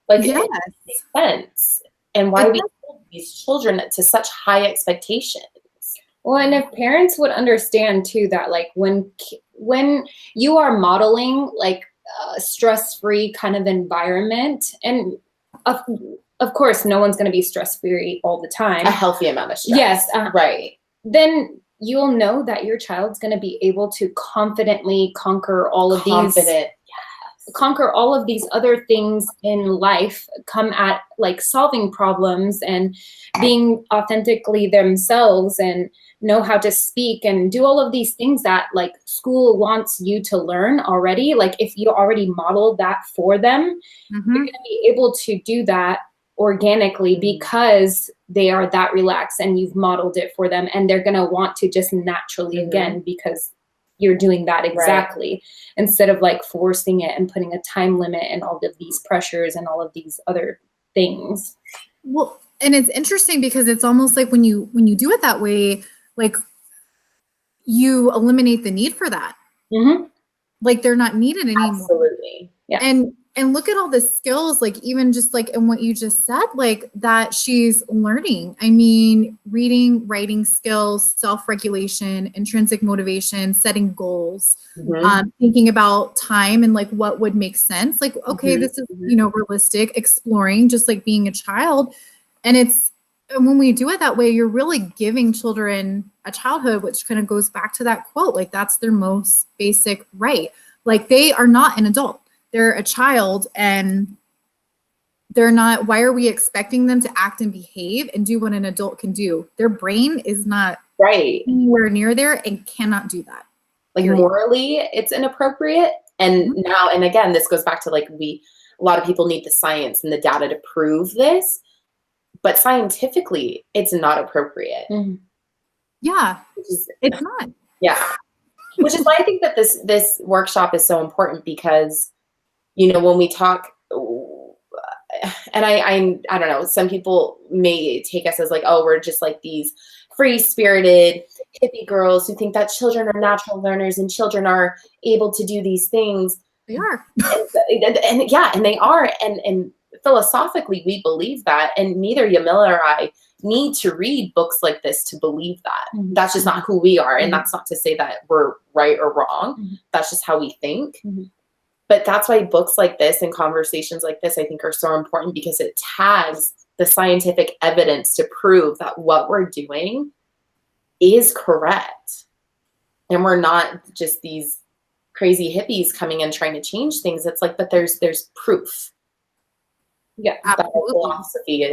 Like, it makes sense. And why we hold these children to such high expectations. Well, and if parents would understand too that like when you are modeling like a stress-free kind of environment, and of course no one's going to be stress-free all the time. A healthy amount of stress. Yes. Right. Then you'll know that your child's going to be able to confidently conquer all of conquer all of these other things in life, come at like solving problems and being authentically themselves and know how to speak and do all of these things that like school wants you to learn already. Like if you already modeled that for them, you're going to be able to do that organically because they are that relaxed and you've modeled it for them, and they're going to want to just naturally again because you're doing that exactly instead of like forcing it and putting a time limit and all of these pressures and all of these other things. Well, And it's interesting because it's almost like when you do it that way, like you eliminate the need for that. Mm-hmm. Like they're not needed anymore. Absolutely. Yeah. And look at all the skills, like even just like in what you just said, like that she's learning. I mean, reading, writing skills, self-regulation, intrinsic motivation, setting goals, thinking about time and like what would make sense. Like, okay, this is, you know, realistic, exploring, just like being a child. And when we do it that way, you're really giving children a childhood, which kind of goes back to that quote, like that's their most basic right. Like they are not an adult. They're a child and they're not, why are we expecting them to act and behave and do what an adult can do? Their brain is not anywhere near there and cannot do that. Like morally, it's inappropriate. And now, and again, this goes back to like a lot of people need the science and the data to prove this, but scientifically, it's not appropriate. Yeah, it's not. Yeah. Which is why I think that this workshop is so important because, you know, when we talk, and I don't know, some people may take us as like, oh, we're just like these free-spirited hippie girls who think that children are natural learners and children are able to do these things. They are. And yeah, and they are. And philosophically, we believe that. And neither Yamila or I need to read books like this to believe that. That's just not who we are. And that's not to say that we're right or wrong. That's just how we think. But that's why books like this and conversations like this, I think, are so important because it tags the scientific evidence to prove that what we're doing is correct. And we're not just these crazy hippies coming and trying to change things. It's like, but there's proof. Yeah, that our philosophy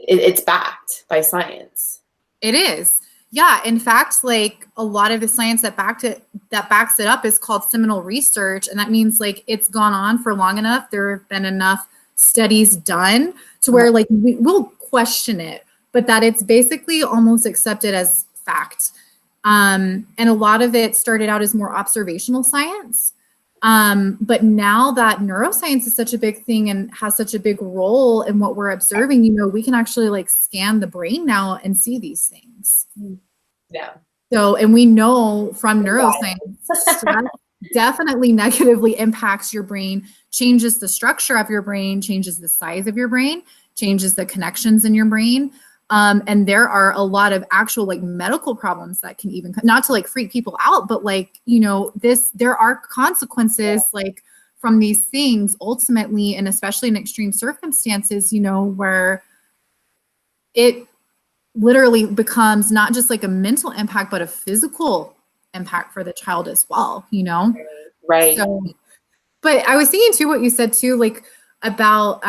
it's backed by science. It is. Yeah, in fact, like a lot of the science that backs it up is called seminal research. And that means like it's gone on for long enough. There have been enough studies done to where like we'll question it, but that it's basically almost accepted as fact. And a lot of it started out as more observational science. But now that neuroscience is such a big thing and has such a big role in what we're observing, you know, we can actually like scan the brain now and see these things. Yeah. So, and we know from neuroscience, stress definitely negatively impacts your brain, changes the structure of your brain, changes the size of your brain, changes the connections in your brain. And there are a lot of actual like medical problems that can even, not to like freak people out, but like, you know, there are consequences like from these things ultimately, and especially in extreme circumstances, you know, where it literally becomes not just like a mental impact, but a physical impact for the child as well, you know? Right. So, but I was thinking too, what you said too, like about,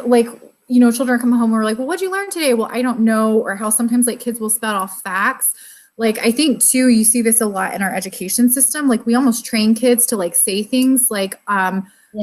like, you know, children come home and we're like, well, what'd you learn today? Well, I don't know. Or how sometimes like kids will spout off facts. Like, I think too, you see this a lot in our education system. Like we almost train kids to like say things like,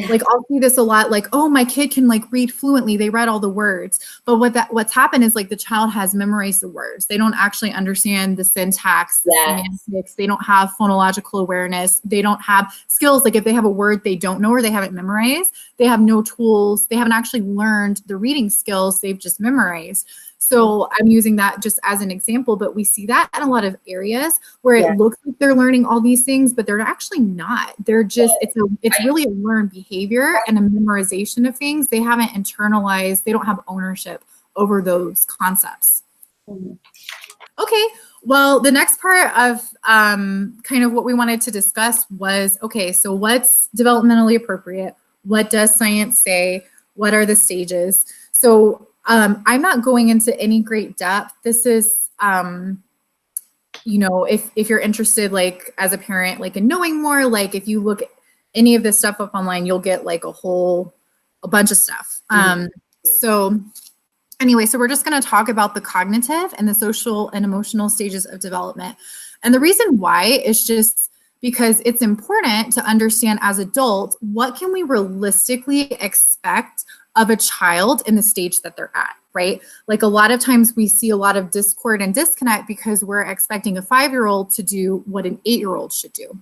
like I'll see this a lot, like, oh, my kid can like read fluently. They read all the words. But what's happened is like the child has memorized the words. They don't actually understand the syntax, the semantics. They don't have phonological awareness. They don't have skills. Like if they have a word they don't know or they haven't memorized, they have no tools. They haven't actually learned the reading skills. They've just memorized. So I'm using that just as an example, but we see that in a lot of areas where it looks like they're learning all these things, but they're actually not. They're just, it's really a learned behavior and a memorization of things. They haven't internalized, they don't have ownership over those concepts. Okay, well, the next part of kind of what we wanted to discuss was, okay, so what's developmentally appropriate? What does science say? What are the stages? So I'm not going into any great depth. This is, you know, if you're interested, like as a parent, like in knowing more, like if you look any of this stuff up online, you'll get like a bunch of stuff. So anyway, so we're just going to talk about the cognitive and the social and emotional stages of development. And the reason why is just because it's important to understand as adults, what can we realistically expect of a child in the stage that they're at, right? Like a lot of times we see a lot of discord and disconnect because we're expecting a 5-year-old to do what an 8-year-old should do.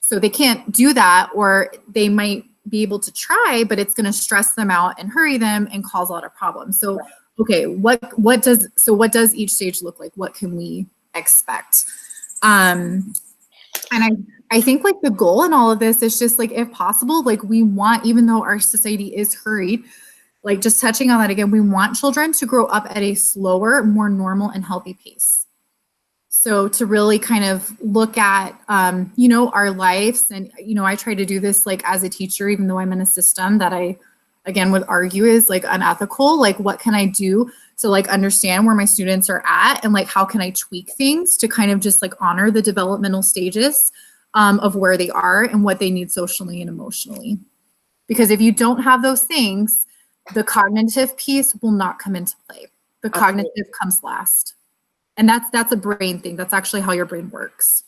So they can't do that, or they might be able to try, but it's going to stress them out and hurry them and cause a lot of problems. So, okay, what does each stage look like? What can we expect? And I think like the goal in all of this is just like, if possible, like we want, even though our society is hurried, like just touching on that again, we want children to grow up at a slower, more normal and healthy pace. So to really kind of look at, our lives, and, I try to do this like as a teacher, even though I'm in a system that I, again, would argue is like unethical. Like, what can I do to like understand where my students are at, and like how can I tweak things to kind of just like honor the developmental stages of where they are and what they need socially and emotionally. Because if you don't have those things, the cognitive piece will not come into play. The cognitive comes last. And that's a brain thing. That's actually how your brain works.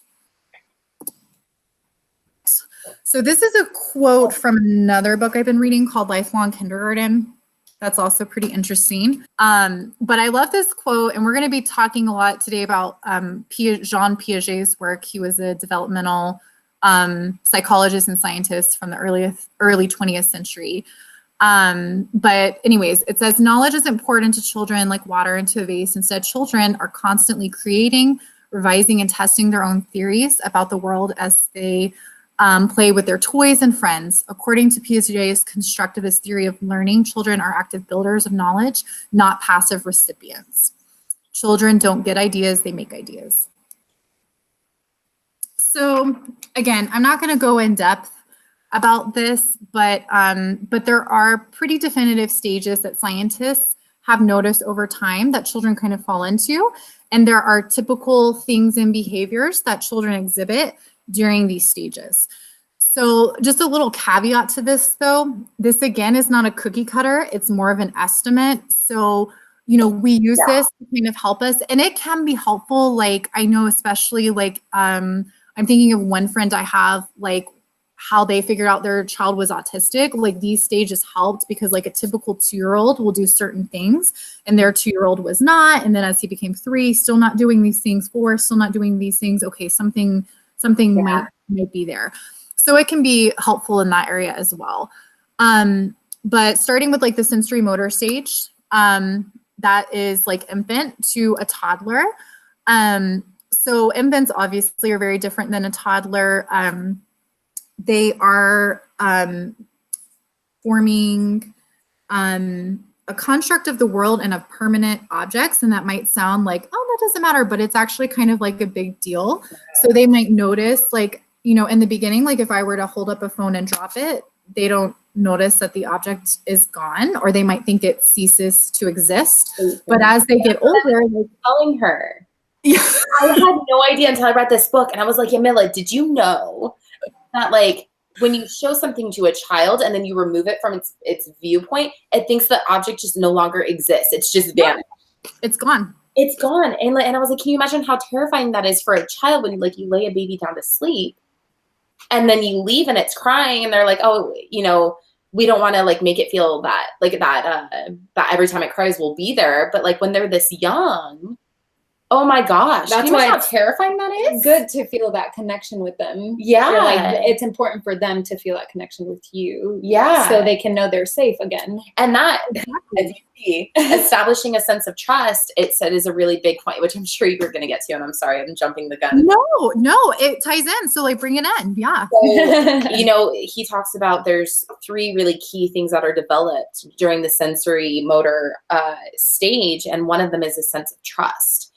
So this is a quote from another book I've been reading called Lifelong Kindergarten. That's also pretty interesting. But I love this quote, and we're going to be talking a lot today about Jean Piaget's work. He was a developmental psychologist and scientist from the early 20th century. But anyways, it says, knowledge is important to children like water into a vase. Instead, children are constantly creating, revising, and testing their own theories about the world as they play with their toys and friends. According to Piaget's constructivist theory of learning, children are active builders of knowledge, not passive recipients. Children don't get ideas, they make ideas. So again, I'm not going to go in depth about this, but there are pretty definitive stages that scientists have noticed over time that children kind of fall into. And there are typical things and behaviors that children exhibit during these stages. So just a little caveat to this though, this again is not a cookie cutter, it's more of an estimate. So, we use this to kind of help us, and it can be helpful. Like, I know especially like, I'm thinking of one friend I have, like how they figured out their child was autistic. Like these stages helped because like a typical 2-year-old will do certain things and their 2-year-old was not. And then as he became 3, still not doing these things, 4, still not doing these things. Okay, something might be there. So it can be helpful in that area as well. But starting with like the sensory motor stage, that is like infant to a toddler. So infants obviously are very different than a toddler. They are forming a construct of the world and of permanent objects. And that might sound like, oh, that doesn't matter, but it's actually kind of like a big deal. So they might notice like, in the beginning, like if I were to hold up a phone and drop it, they don't notice that the object is gone, or they might think it ceases to exist. But as they get older, like telling her. I had no idea until I read this book, and I was like, Yamila, did you know that like when you show something to a child and then you remove it from its viewpoint, it thinks the object just no longer exists. It's just vanished. It's gone. It's gone. And I was like, can you imagine how terrifying that is for a child when like you lay a baby down to sleep and then you leave and it's crying and they're like, oh, we don't want to like make it feel that like that every time it cries we'll be there. But like when they're this young, oh my gosh. That's why how terrifying that is. Good to feel that connection with them. Yeah. Like it's important for them to feel that connection with you. Yeah. So they can know they're safe again. And that, as you see, establishing a sense of trust, it said is a really big point, which I'm sure you were going to get to. And I'm sorry, I'm jumping the gun. No, it ties in. So like bring it in. Yeah. So, he talks about there's 3 really key things that are developed during the sensory motor stage. And one of them is a sense of trust.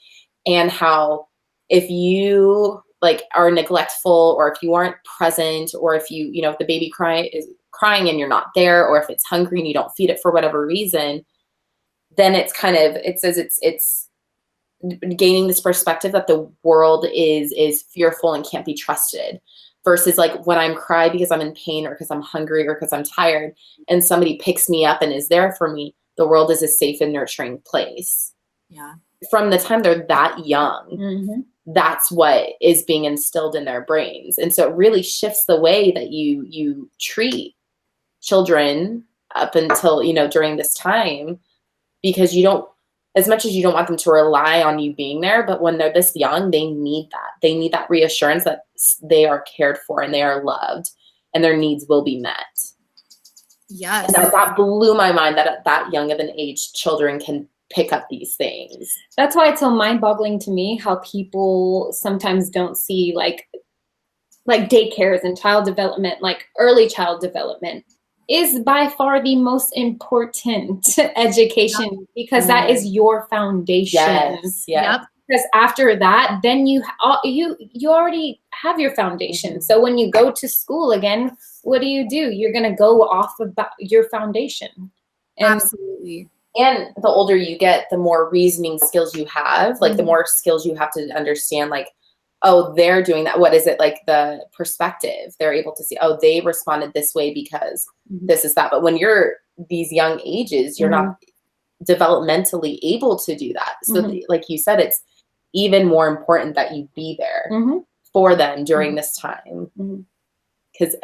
And how if you like are neglectful, or if you aren't present, or if you, if the baby is crying and you're not there, or if it's hungry and you don't feed it for whatever reason, then it's kind of, it says it's gaining this perspective that the world is fearful and can't be trusted, versus like when I'm crying because I'm in pain or because I'm hungry or because I'm tired and somebody picks me up and is there for me, the world is a safe and nurturing place. Yeah. From the time they're that young, that's what is being instilled in their brains. And so it really shifts the way that you treat children up until, during this time, because you don't, as much as you don't want them to rely on you being there, but when they're this young, they need that. They need that reassurance that they are cared for and they are loved and their needs will be met. Yes. And that blew my mind that at that young of an age, children can pick up these things. That's why it's so mind-boggling to me how people sometimes don't see like daycares and child development, like early child development is by far the most important education, because that is your foundation. Yes. Yep. Because after that, then you already have your foundation. So when you go to school again, what do? You're going to go off of your foundation. And Absolutely. And the older you get, the more reasoning skills you have, like the more skills you have to understand, like, oh, they're doing that. What is it? Like the perspective, they're able to see, oh, they responded this way because this is that. But when you're these young ages, you're not developmentally able to do that. So like you said, it's even more important that you be there for them during this time. Because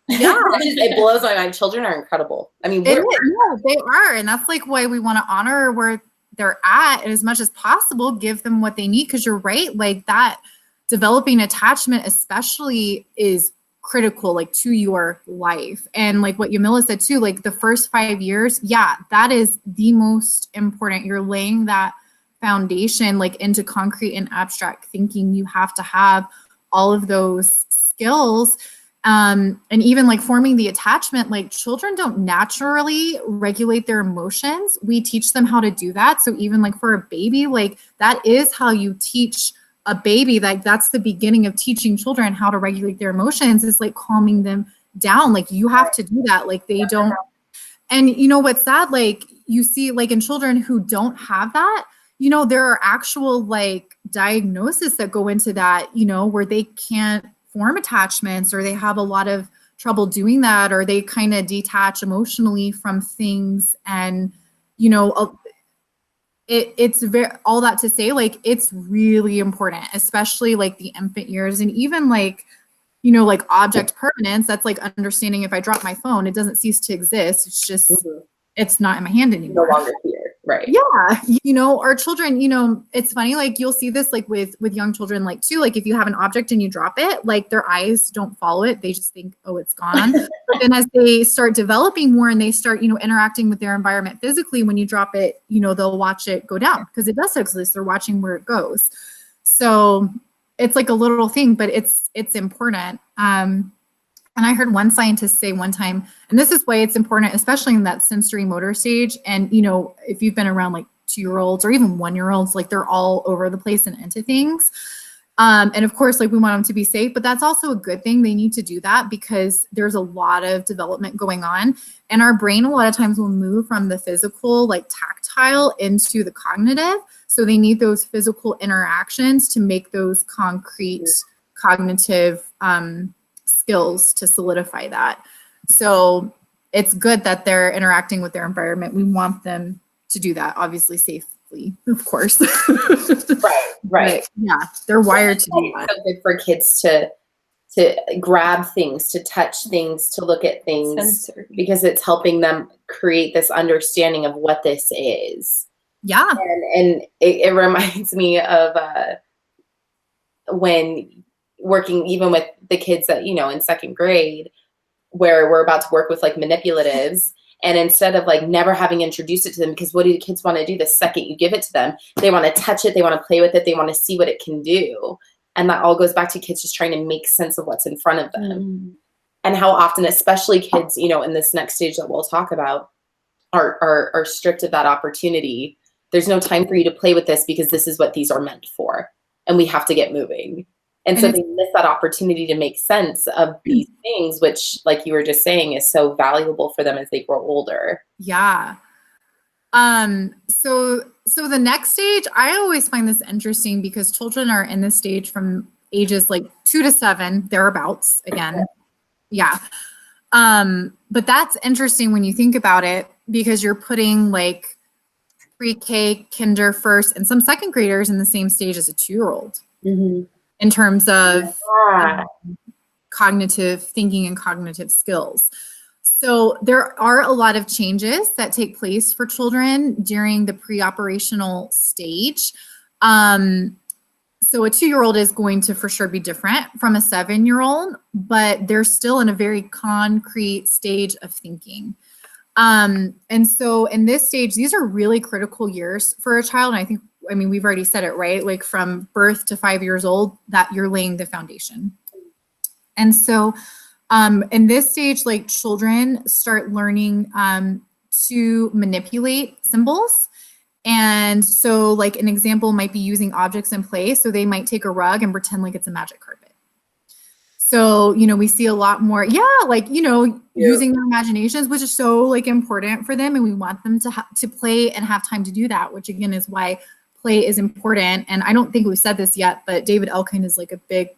it blows my mind. Children are incredible. I mean, they are. And that's like why we want to honor where they're at, and as much as possible, give them what they need. Because you're right, like that developing attachment especially is critical, like to your life. And like what Yamila said too, like the first 5 years, that is the most important. You're laying that foundation like into concrete and abstract thinking. You have to have all of those skills. And even like forming the attachment, like children don't naturally regulate their emotions. We teach them how to do that. So even like for a baby, like that is how you teach a baby. Like that's the beginning of teaching children how to regulate their emotions, is like calming them down. Like you have to do that. Like they don't. And you know what's sad? Like you see like in children who don't have that, you know, there are actual like diagnoses that go into that, you know, where they can't form attachments, or they have a lot of trouble doing that, or they kind of detach emotionally from things. And, you know, it's very, all that to say, like, it's really important, especially like the infant years. And even like, you know, like object permanence, that's like understanding if I drop my phone, it doesn't cease to exist. It's just, it's not in my hand anymore. No longer here. Right. Yeah. You know, our children, you know, it's funny, like you'll see this like with young children, like too, like if you have an object and you drop it, like their eyes don't follow it. They just think, oh, it's gone. But then as they start developing more and they start, you know, interacting with their environment physically, when you drop it, you know, they'll watch it go down because it does exist. They're watching where it goes. So it's like a little thing, but it's important. And I heard one scientist say one time, and this is why it's important, especially in that sensory motor stage. And, you know, if you've been around like 2-year-olds or even 1-year-olds, like they're all over the place and into things. And of course, like we want them to be safe, but that's also a good thing. They need to do that because there's a lot of development going on. And our brain a lot of times will move from the physical, like tactile, into the cognitive. So they need those physical interactions to make those concrete cognitive skills to solidify that. So it's good that they're interacting with their environment. We want them to do that, obviously safely, of course. Right. But yeah, they're wired to do that. It's so good for kids to grab things, to touch things, to look at things, sensory. Because it's helping them create this understanding of what this is. Yeah. And it reminds me of when working even with the kids that, you know, in 2nd grade, where we're about to work with like manipulatives, and instead of like never having introduced it to them, because what do the kids want to do the second you give it to them? They want to touch it, they want to play with it, they want to see what it can do. And that all goes back to kids just trying to make sense of what's in front of them. And how often, especially kids, you know, in this next stage that we'll talk about, are stripped of that opportunity. There's no time for you to play with this because this is what these are meant for, and we have to get moving. And so they miss that opportunity to make sense of these things, which, like you were just saying, is so valuable for them as they grow older. Yeah. So the next stage, I always find this interesting because children are in this stage from ages like 2 to 7, thereabouts again. Yeah. But that's interesting when you think about it, because you're putting like pre-K, kinder first, and some 2nd graders in the same stage as a 2-year-old. In terms of cognitive thinking and cognitive skills. So there are a lot of changes that take place for children during the preoperational stage. So a 2-year-old is going to for sure be different from a 7-year-old, but they're still in a very concrete stage of thinking. And so in this stage, these are really critical years for a child. And I mean, we've already said it, right? Like from birth to 5 years old, that you're laying the foundation. And so in this stage, like children start learning to manipulate symbols. And so like an example might be using objects in play. So they might take a rug and pretend like it's a magic carpet. So, you know, we see a lot more, using their imaginations, which is so like important for them. And we want them to play and have time to do that, which again is why play is important. And I don't think we've said this yet, but David Elkind is like a big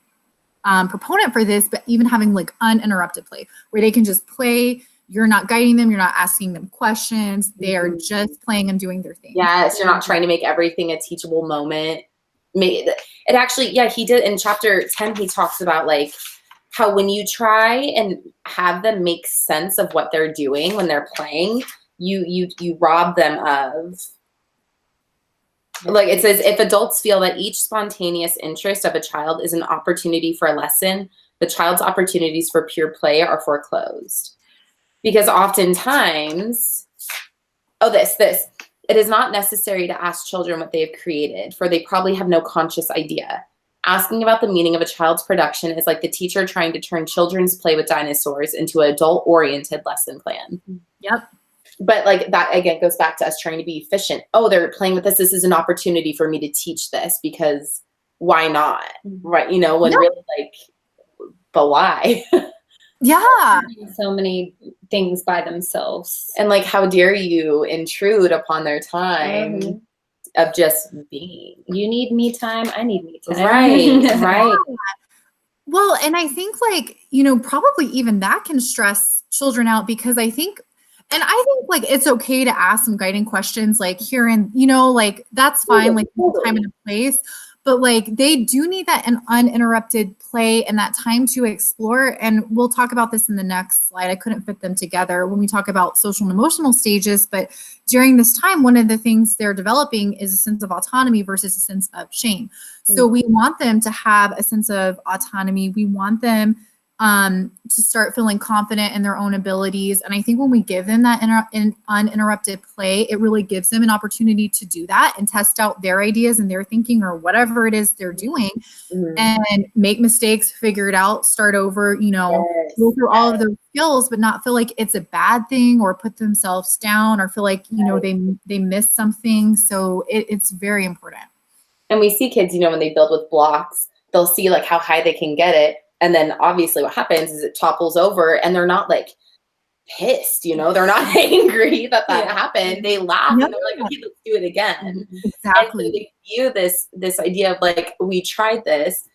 proponent for this, but even having like uninterrupted play where they can just play. You're not guiding them. You're not asking them questions. They are just playing and doing their thing. Yes, you're not trying to make everything a teachable moment. It actually, he did in chapter 10, he talks about like how when you try and have them make sense of what they're doing when they're playing, you rob them of, like it says, if adults feel that each spontaneous interest of a child is an opportunity for a lesson, the child's opportunities for pure play are foreclosed. Because oftentimes, it is not necessary to ask children what they have created, for they probably have no conscious idea. Asking about the meaning of a child's production is like the teacher trying to turn children's play with dinosaurs into an adult-oriented lesson plan. Yep. But like that, again, goes back to us trying to be efficient. Oh, they're playing with this. This is an opportunity for me to teach this because why not? Right. You know, when really like, but why? Yeah. So many things by themselves. And like, how dare you intrude upon their time of just being? You need me time. I need me time. Right. Right. Well, and I think like, you know, probably even that can stress children out because I think like it's okay to ask some guiding questions like here and, you know, like that's fine, like time and a place. But like they do need that uninterrupted play and that time to explore. And we'll talk about this in the next slide. I couldn't fit them together when we talk about social and emotional stages. But during this time, one of the things they're developing is a sense of autonomy versus a sense of shame. So we want them to have a sense of autonomy. We want them to start feeling confident in their own abilities. And I think when we give them that uninterrupted play, it really gives them an opopportunity to do that and test out their ideas and their thinking or whatever it is they're doing and make mistakes, figure it out, start over, you know, go through all of those skills, but not feel like it's a bad thing or put themselves down or feel like, you know, they missed something. So it's very important. And we see kids, you know, when they build with blocks, they'll see like how high they can get it. And then obviously what happens is it topples over and they're not like pissed, you know, they're not angry that happened. They laugh and they're like, okay, let's do it again. Exactly. And so they view this idea of like, we tried this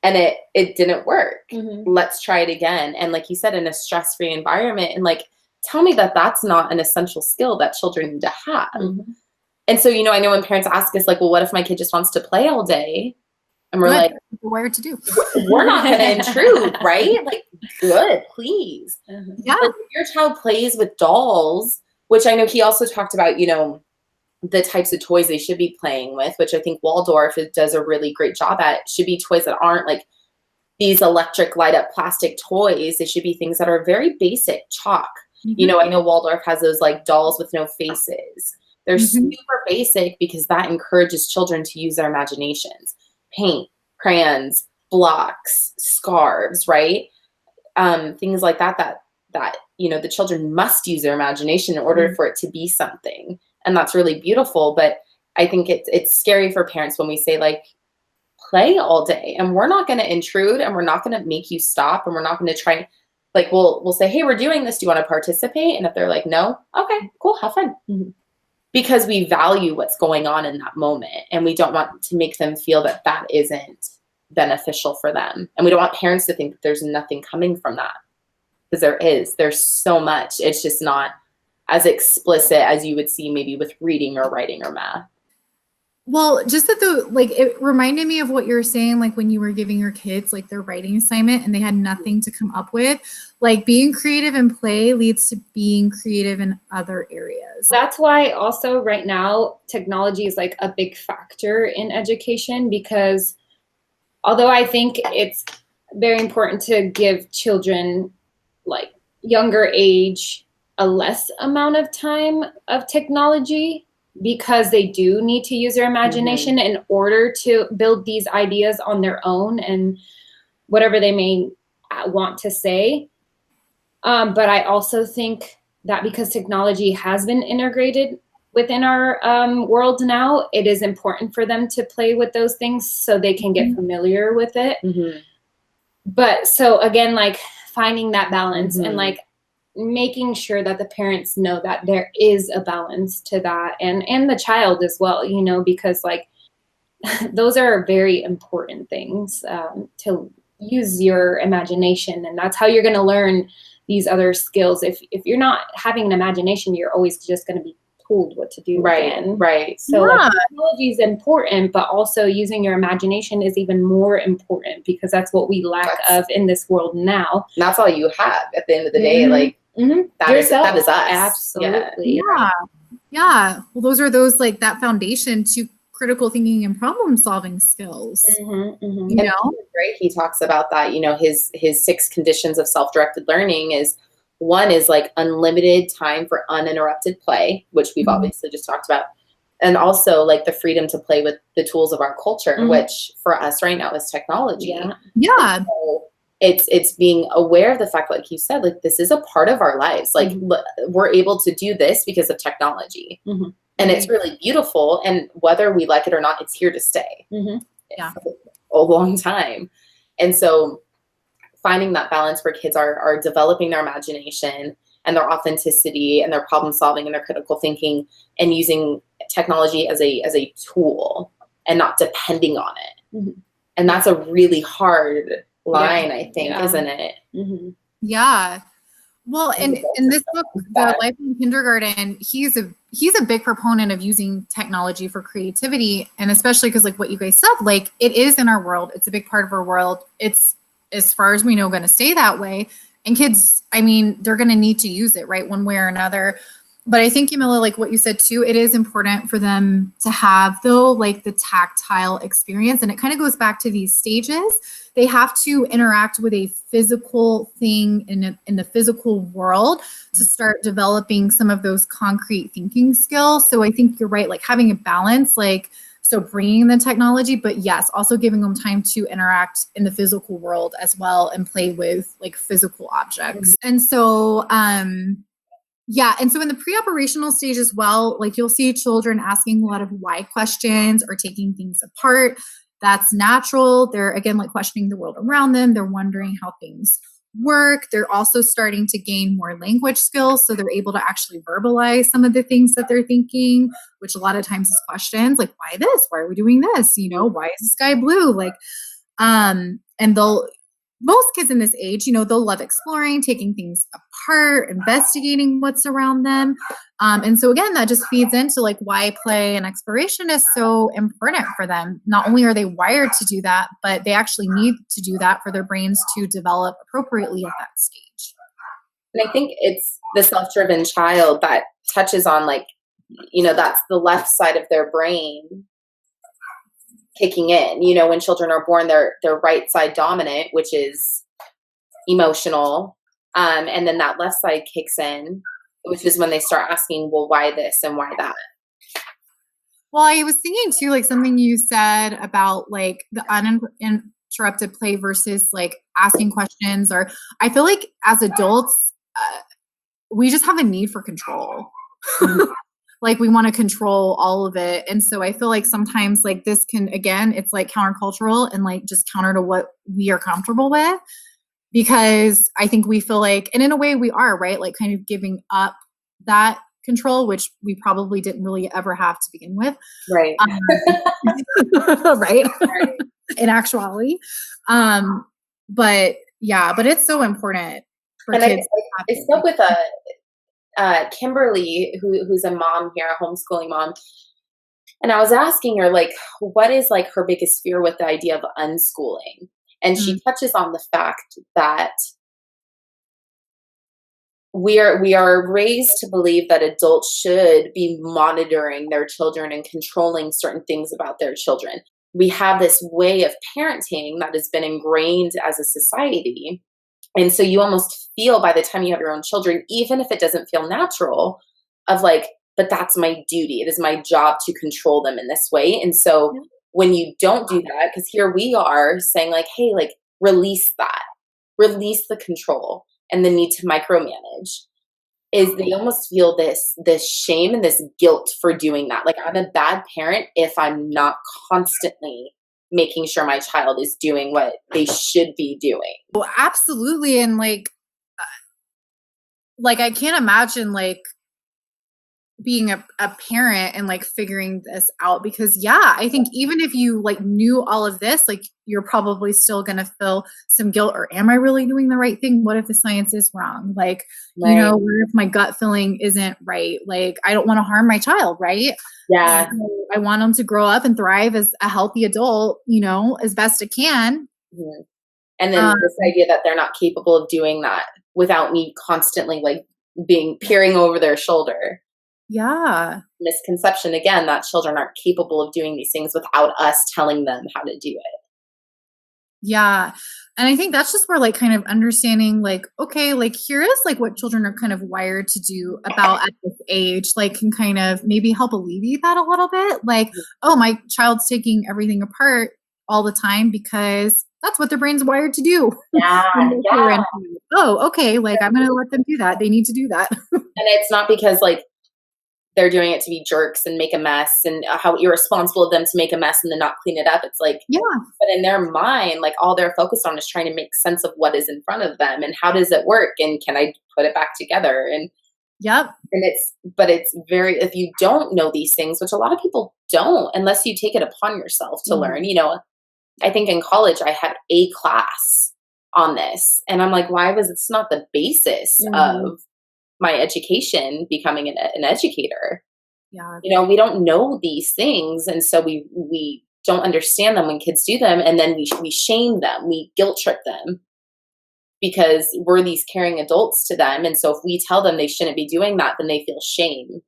and it didn't work. Let's try it again. And like you said, in a stress-free environment, and like, tell me that that's not an essential skill that children need to have. And so, you know, I know when parents ask us like, well, what if my kid just wants to play all day? And we're like, wired to do. We're not going to intrude, right? Like, good, please. Yeah. But if your child plays with dolls, which I know he also talked about, you know, the types of toys they should be playing with, which I think Waldorf does a really great job at, should be toys that aren't like these electric light up plastic toys. They should be things that are very basic, chalk. You know, I know Waldorf has those like dolls with no faces. They're super basic because that encourages children to use their imaginations. Paint, crayons, blocks, scarves, right? Things like that, you know, the children must use their imagination in order for it to be something. And that's really beautiful. But I think it's scary for parents when we say like, play all day and we're not going to intrude and we're not going to make you stop and we're not going to try, like, we'll say, hey, we're doing this. Do you want to participate? And if they're like, no, okay, cool, have fun. Because we value what's going on in that moment and we don't want to make them feel that that isn't beneficial for them. And we don't want parents to think that there's nothing coming from that, because there's so much. It's just not as explicit as you would see maybe with reading or writing or math. Well, just that it reminded me of what you were saying, like when you were giving your kids like their writing assignment and they had nothing to come up with. Like being creative in play leads to being creative in other areas. That's why also right now technology is like a big factor in education, because although I think it's very important to give children like younger age a less amount of time of technology, because they do need to use their imagination in order to build these ideas on their own and whatever they may want to say. But I also think that because technology has been integrated within our world now, it is important for them to play with those things so they can get familiar with it. But so again, like finding that balance and like making sure that the parents know that there is a balance to that, and the child as well, you know, because like those are very important things, to use your imagination, and that's how you're going to learn these other skills. If you're not having an imagination, you're always just going to be told what to do. Right. So like, technology is important, but also using your imagination is even more important, because that's what we lack of in this world now. And that's all you have at the end of the day. Like that is us. Absolutely. Yeah. Well, those are like that foundation to critical thinking and problem solving skills. You know, right. He talks about that, you know, his 6 conditions of self-directed learning is, one is like unlimited time for uninterrupted play, which we've obviously just talked about. And also like the freedom to play with the tools of our culture, which for us right now is technology. So it's being aware of the fact, like you said, like this is a part of our lives. Like we're able to do this because of technology. And it's really beautiful. And whether we like it or not, it's here to stay. A long time. And so finding that balance where kids are developing their imagination and their authenticity and their problem solving and their critical thinking, and using technology as a tool and not depending on it. And that's a really hard line, I think, isn't it? Yeah. Well, and in this book, The Life in Kindergarten, he's a big proponent of using technology for creativity, and especially because like what you guys said, like it is in our world. It's a big part of our world. It's, as far as we know, going to stay that way. And kids, I mean, they're going to need to use it, right, one way or another. But I think, Yamila, like what you said too, it is important for them to have, though, like the tactile experience. And it kind of goes back to these stages. They have to interact with a physical thing in the physical world to start developing some of those concrete thinking skills. So I think you're right, like having a balance, like, so bringing the technology, but yes, also giving them time to interact in the physical world as well and play with like physical objects. And so, yeah. And so in the pre-operational stage as well, like you'll see children asking a lot of why questions or taking things apart. That's natural. They're, again, like questioning the world around them. They're wondering how things work. They're also starting to gain more language skills. So they're able to actually verbalize some of the things that they're thinking, which a lot of times is questions like, why this? Why are we doing this? You know, why is the sky blue? Like, and most kids in this age, you know, they'll love exploring, taking things apart, investigating what's around them. And so again, that just feeds into like why play and exploration is so important for them. Not only are they wired to do that, but they actually need to do that for their brains to develop appropriately at that stage. And I think it's the self-driven child that touches on like, you know, that's the left side of their brain kicking in. You know, when children are born, they're right side dominant, which is emotional. And then that left side kicks in, which is when they start asking, well, why this and why that? Well, I was thinking too, like something you said about like the uninterrupted play versus like asking questions, or I feel like as adults, we just have a need for control. Like we want to control all of it. And so I feel like sometimes like this can, again, it's like countercultural and like just counter to what we are comfortable with, because I think we feel like, and in a way we are, right? Like kind of giving up that control, which we probably didn't really ever have to begin with. Right. Right. In actuality. But yeah, but it's so important for and kids. I spoke with Kimberly, who's a mom here, a homeschooling mom, And I was asking her, like, what is like her biggest fear with the idea of unschooling? And she touches on the fact that we are raised to believe that adults should be monitoring their children and controlling certain things about their children. We have this way of parenting that has been ingrained as a society. And so you almost feel by the time you have your own children, even if it doesn't feel natural, of like, but that's my duty. It is my job to control them in this way. And so when you don't do that, because here we are saying like, hey, like release that, release the control and the need to micromanage, is they almost feel this shame and this guilt for doing that. Like I'm a bad parent if I'm not constantly making sure my child is doing what they should be doing. Well, absolutely. And like I can't imagine like being a parent and like figuring this out, because I think even if you like knew all of this, like you're probably still going to feel some guilt, or am I really doing the right thing? What if the science is wrong? Like, you know, what if my gut feeling isn't right? Like I don't want to harm my child, right? Yeah. So I want them to grow up and thrive as a healthy adult, you know, as best it can. Mm-hmm. And then this idea that they're not capable of doing that without me constantly like peering over their shoulder. Yeah. Misconception again that children aren't capable of doing these things without us telling them how to do it. Yeah. And I think that's just where like kind of understanding like, okay, like here is like what children are kind of wired to do about at this age, like can kind of maybe help alleviate that a little bit. Like, oh, my child's taking everything apart all the time because that's what their brain's wired to do. Yeah. Oh, okay. Like I'm going to let them do that. They need to do that. And it's not because like they're doing it to be jerks and make a mess and how irresponsible of them to make a mess and then not clean it up. It's like, but in their mind, like all they're focused on is trying to make sense of what is in front of them and how does it work and can I put it back together? And and it's very, if you don't know these things, which a lot of people don't, unless you take it upon yourself to learn, you know, I think in college I had a class on this and I'm like, why was it's not the basis of my education, becoming an educator. You know, we don't know these things. And so we don't understand them when kids do them. And then we shame them. We guilt trip them because we're these caring adults to them. And so if we tell them they shouldn't be doing that, then they feel shame.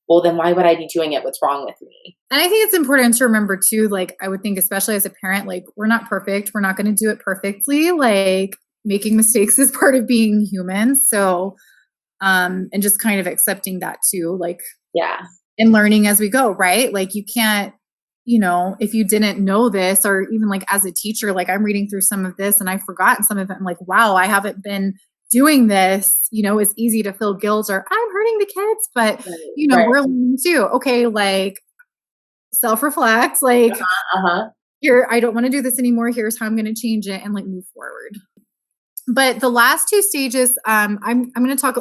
Well, then why would I be doing it? What's wrong with me? And I think it's important to remember too, like I would think, especially as a parent, like we're not perfect. We're not going to do it perfectly. Like making mistakes is part of being human. So and just kind of accepting that too, like, and learning as we go, right? Like you can't, you know, if you didn't know this, or even like as a teacher, like I'm reading through some of this and I've forgotten some of it. I'm like, wow, I haven't been doing this. You know, it's easy to feel guilt or I'm hurting the kids, but you know, we're learning too. Okay. Like self-reflect, like here, I don't want to do this anymore. Here's how I'm going to change it and like move forward. But the last two stages, I'm going to talk,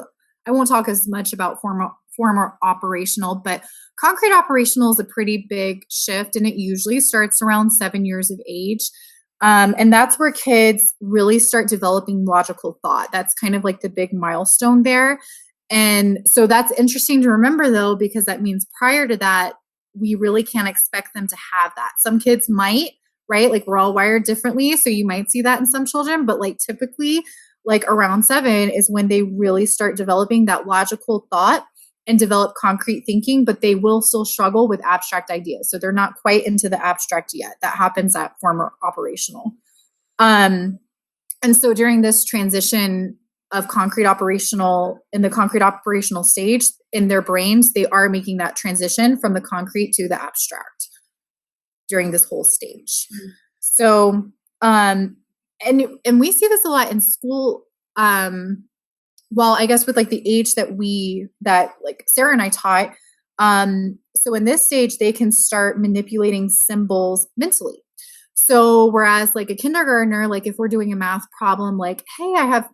I won't talk as much about formal operational, but concrete operational is a pretty big shift and it usually starts around 7 years of age. And that's where kids really start developing logical thought. That's kind of like the big milestone there. And so that's interesting to remember though, because that means prior to that, we really can't expect them to have that. Some kids might, right? Like we're all wired differently. So you might see that in some children, but like typically like around 7 is when they really start developing that logical thought and develop concrete thinking, but they will still struggle with abstract ideas. So they're not quite into the abstract yet. That happens at former operational. And so during this transition of concrete operational, in the concrete operational stage in their brains, they are making that transition from the concrete to the abstract during this whole stage. So, and we see this a lot in school. Well, I guess with like the age that like Sarah and I taught. So in this stage, they can start manipulating symbols mentally. So whereas like a kindergartner, like if we're doing a math problem, like, hey, I have,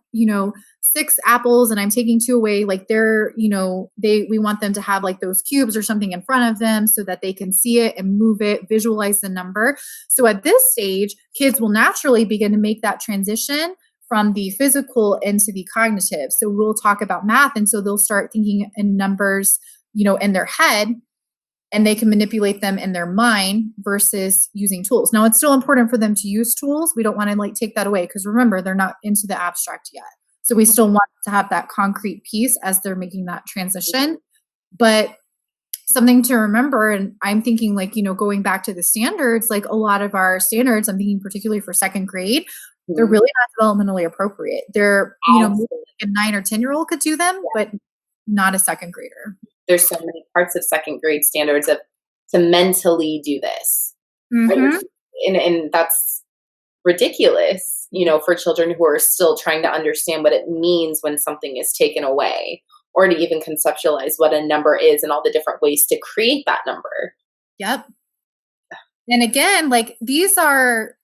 6 apples and I'm taking 2 away, like they're, we want them to have like those cubes or something in front of them so that they can see it and move it, visualize the number. So at this stage, kids will naturally begin to make that transition from the physical into the cognitive. So we'll talk about math. And so they'll start thinking in numbers, in their head. and they can manipulate them in their mind versus using tools. Now, it's still important for them to use tools. We don't want to like take that away because remember, they're not into the abstract yet. So we still want to have that concrete piece as they're making that transition. But something to remember, and I'm thinking like, going back to the standards, like a lot of our standards, I'm thinking particularly for second grade, they're really not developmentally appropriate. They're, maybe like a 9 or 10-year-old could do them, but not a second grader. There's so many parts of second grade standards to mentally do this. Right? And that's ridiculous, for children who are still trying to understand what it means when something is taken away, or to even conceptualize what a number is and all the different ways to create that number. Yep. And again, like these are,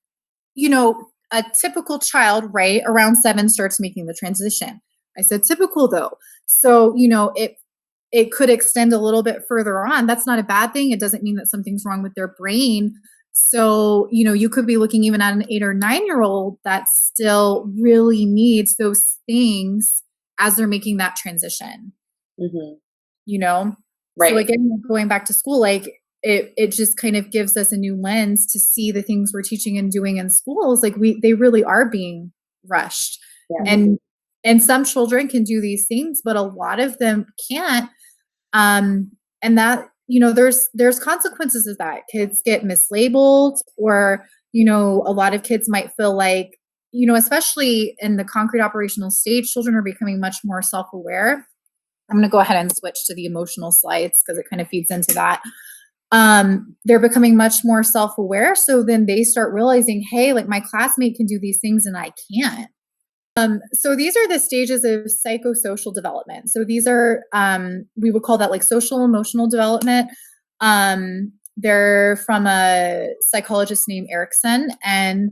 a typical child, right, around 7 starts making the transition. I said typical though. So, it could extend a little bit further on. That's not a bad thing. It doesn't mean that something's wrong with their brain. So, you could be looking even at an 8 or 9-year-old that still really needs those things as they're making that transition. Right. So again, going back to school, like it just kind of gives us a new lens to see the things we're teaching and doing in schools. Like they really are being rushed. And some children can do these things, but a lot of them can't. And that, there's consequences of that. Kids get mislabeled, or, a lot of kids might feel like, especially in the concrete operational stage, children are becoming much more self-aware. I'm going to go ahead and switch to the emotional slides because it kind of feeds into that. They're becoming much more self-aware. So then they start realizing, hey, like my classmate can do these things and I can't. So these are the stages of psychosocial development. So these are, we would call that like social emotional development. They're from a psychologist named Erickson. And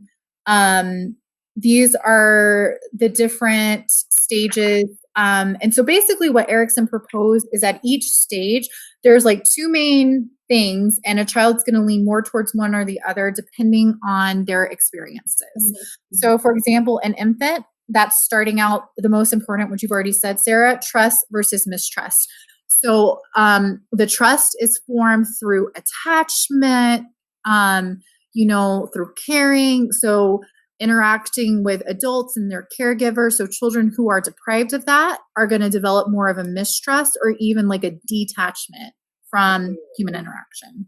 these are the different stages. And so basically what Erickson proposed is at each stage, there's like 2 main things, and a child's going to lean more towards one or the other depending on their experiences. So for example, an infant, that's starting out the most important, which you've already said, Sarah, trust versus mistrust. So the trust is formed through attachment, through caring. So interacting with adults and their caregivers. So children who are deprived of that are going to develop more of a mistrust or even like a detachment from human interaction.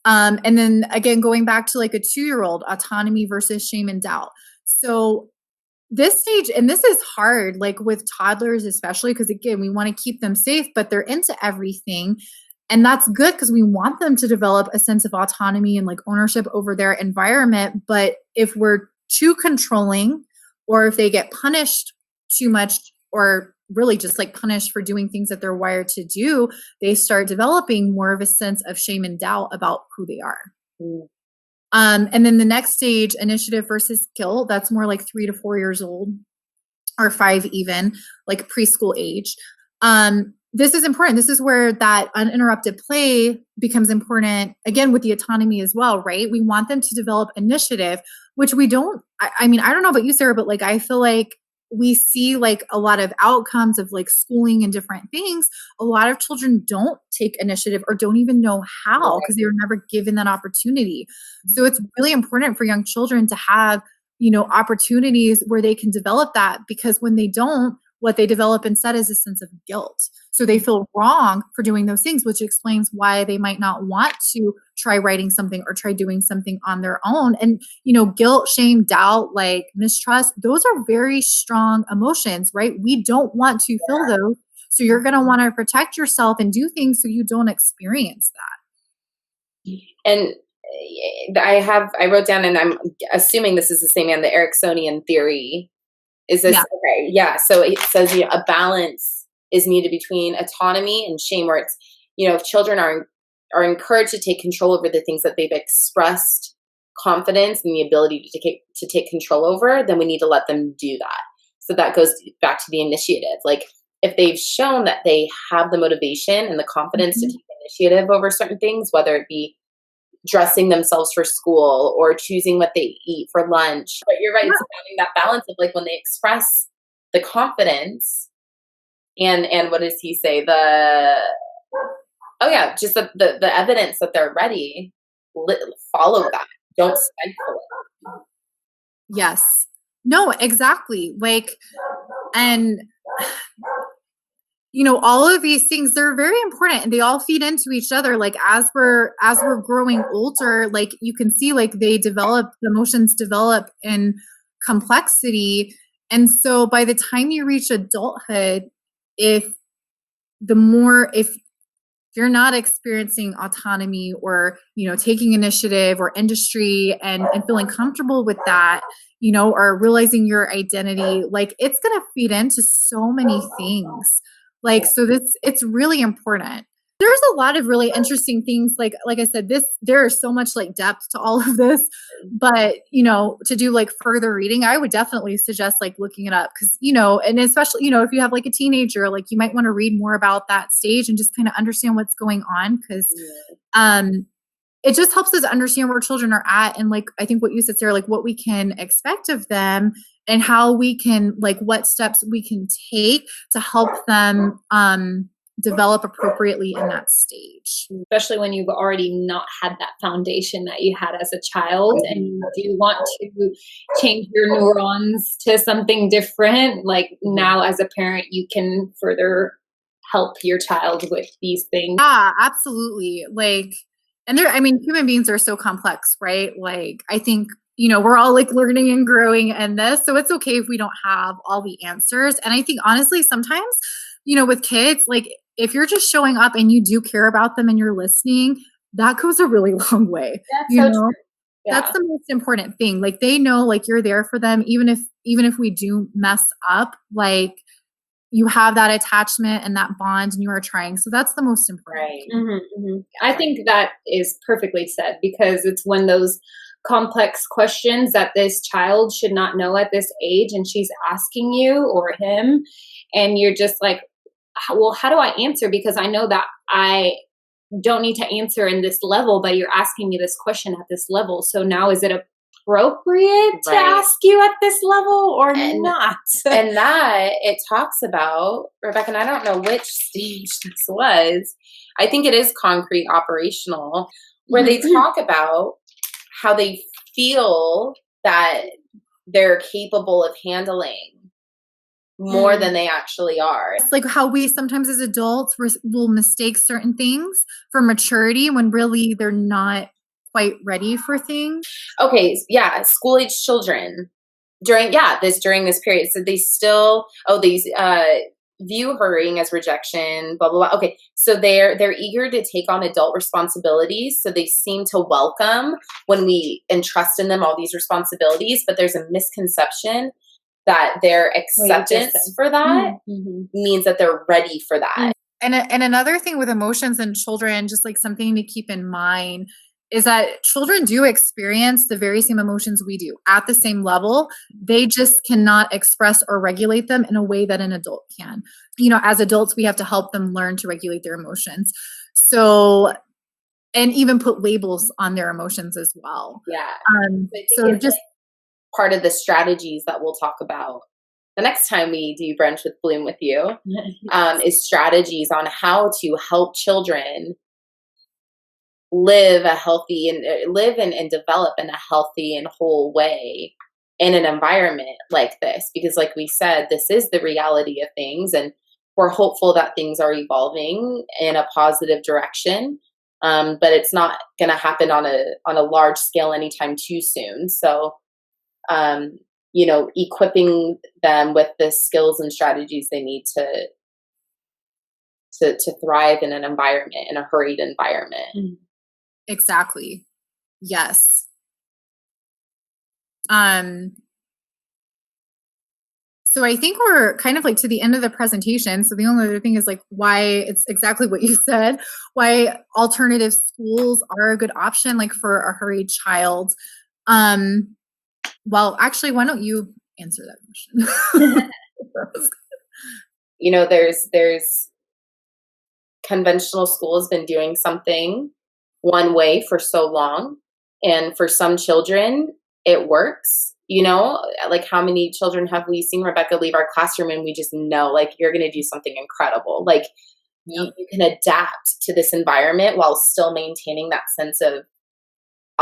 And then again, going back to like a 2-year-old, autonomy versus shame and doubt. So this stage, and this is hard, like with toddlers, especially because again, we want to keep them safe, but they're into everything. And that's good because we want them to develop a sense of autonomy and like ownership over their environment. But if we're too controlling, or if they get punished too much, or really just like punished for doing things that they're wired to do, they start developing more of a sense of shame and doubt about who they are. And then the next stage, initiative versus guilt, that's more like 3 to 4 years old, or 5 even, like preschool age. This is important. This is where that uninterrupted play becomes important, again, with the autonomy as well, right? We want them to develop initiative, which we don't, I mean, I don't know about you, Sarah, but like, I feel like we see like a lot of outcomes of like schooling and different things. A lot of children don't take initiative or don't even know how because they were never given that opportunity. So it's really important for young children to have, opportunities where they can develop that, because when they don't, what they develop instead is a sense of guilt. So they feel wrong for doing those things, which explains why they might not want to try writing something or try doing something on their own. And, guilt, shame, doubt, like mistrust, those are very strong emotions, right? We don't want to feel those. So you're going to want to protect yourself and do things so you don't experience that. And I wrote down, and I'm assuming this is the same the Ericksonian theory. Is this okay? Yeah. So it says a balance is needed between autonomy and shame, where it's, if children are encouraged to take control over the things that they've expressed confidence and the ability to take control over, then we need to let them do that. So that goes back to the initiative. Like if they've shown that they have the motivation and the confidence to take initiative over certain things, whether it be dressing themselves for school or choosing what they eat for lunch. But you're right, it's finding that balance of like when they express the confidence and what does he say? Oh yeah, just the evidence that they're ready, follow that. Don't stifle it. Yes. No, exactly. Like, and all of these things, they're very important and they all feed into each other. Like as we're growing older, like you can see like the emotions develop in complexity. And so by the time you reach adulthood, if you're not experiencing autonomy or, taking initiative or industry and feeling comfortable with that, or realizing your identity, like it's going to feed into so many things. Like, so it's really important. There's a lot of really interesting things. Like I said, there is so much like depth to all of this, but, to do like further reading, I would definitely suggest like looking it up because, and especially, if you have like a teenager, like you might want to read more about that stage and just kind of understand what's going on. Cause, it just helps us understand where children are at. And like, I think what you said, Sarah, like what we can expect of them and how we can, like what steps we can take to help them, develop appropriately in that stage. Especially when you've already not had that foundation that you had as a child and you do want to change your neurons to something different. Like now as a parent, you can further help your child with these things. Yeah, absolutely. Like, and human beings are so complex, right? Like, I think, we're all like learning and growing in this. So it's okay if we don't have all the answers. And I think honestly, sometimes, with kids, like if you're just showing up and you do care about them and you're listening, that goes a really long way. That's so true. Yeah. That's the most important thing. Like they know like you're there for them, even if we do mess up, like you have that attachment and that bond and you are trying. So that's the most important. Right. Mm-hmm, mm-hmm. I think that is perfectly said because it's when those complex questions that this child should not know at this age and she's asking you or him and you're just like, well, how do I answer? Because I know that I don't need to answer in this level, but you're asking me this question at this level. So now is it appropriate to ask you at this level or not? And that it talks about, Rebekah, and I don't know which stage this was. I think it is concrete operational, where they talk about how they feel that they're capable of handling more than they actually are. It's like how we sometimes as adults will mistake certain things for maturity when really they're not quite ready for things. Okay, yeah, school age children during this period, so they still view hurrying as rejection, blah blah blah. Okay, so they're eager to take on adult responsibilities, so they seem to welcome when we entrust in them all these responsibilities, but there's a misconception that their acceptance for that means that they're ready for that. And another thing with emotions in children, just like something to keep in mind, is that children do experience the very same emotions we do at the same level. They just cannot express or regulate them in a way that an adult can. As adults, we have to help them learn to regulate their emotions. So, and even put labels on their emotions as well. Yeah. So just part of the strategies that we'll talk about the next time we do Brunch with Bloom with you is strategies on how to help children live and develop in a healthy and whole way in an environment like this, because like we said, this is the reality of things and we're hopeful that things are evolving in a positive direction, but it's not going to happen on a large scale anytime too soon. So equipping them with the skills and strategies they need to thrive in an environment, in a hurried environment. Exactly. Yes. So I think we're kind of like to the end of the presentation. So the only other thing is like why it's exactly what you said, why alternative schools are a good option, like for a hurried child. Well, actually, why don't you answer that question? There's conventional school has been doing something one way for so long. And for some children, it works. Like how many children have we seen, Rebekah, leave our classroom and we just know, like, you're going to do something incredible. Like, You can adapt to this environment while still maintaining that sense of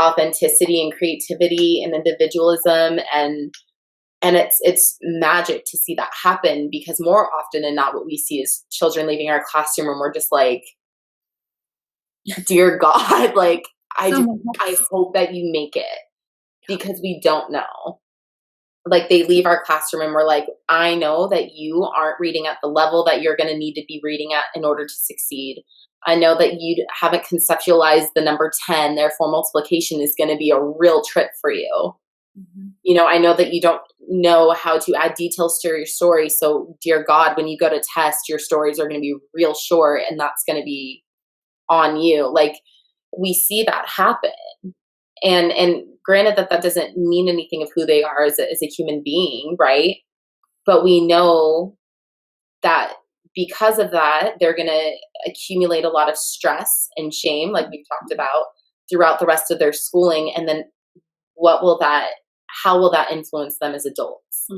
authenticity and creativity and individualism, and it's magic to see that happen, because more often than not what we see is children leaving our classroom and we're just like, dear God, like I hope that you make it, because we don't know. Like they leave our classroom and we're like, I know that you aren't reading at the level that you're going to need to be reading at in order to succeed. I know that you haven't conceptualized the number 10, therefore multiplication is going to be a real trip for you. You know, I know that you don't know how to add details to your story. So dear God, when you go to test, your stories are going to be real short and that's going to be on you. Like we see that happen. And granted that doesn't mean anything of who they are as a human being, right? But we know that because of that, they're going to accumulate a lot of stress and shame, like we've talked about, throughout the rest of their schooling. And then how will that influence them as adults?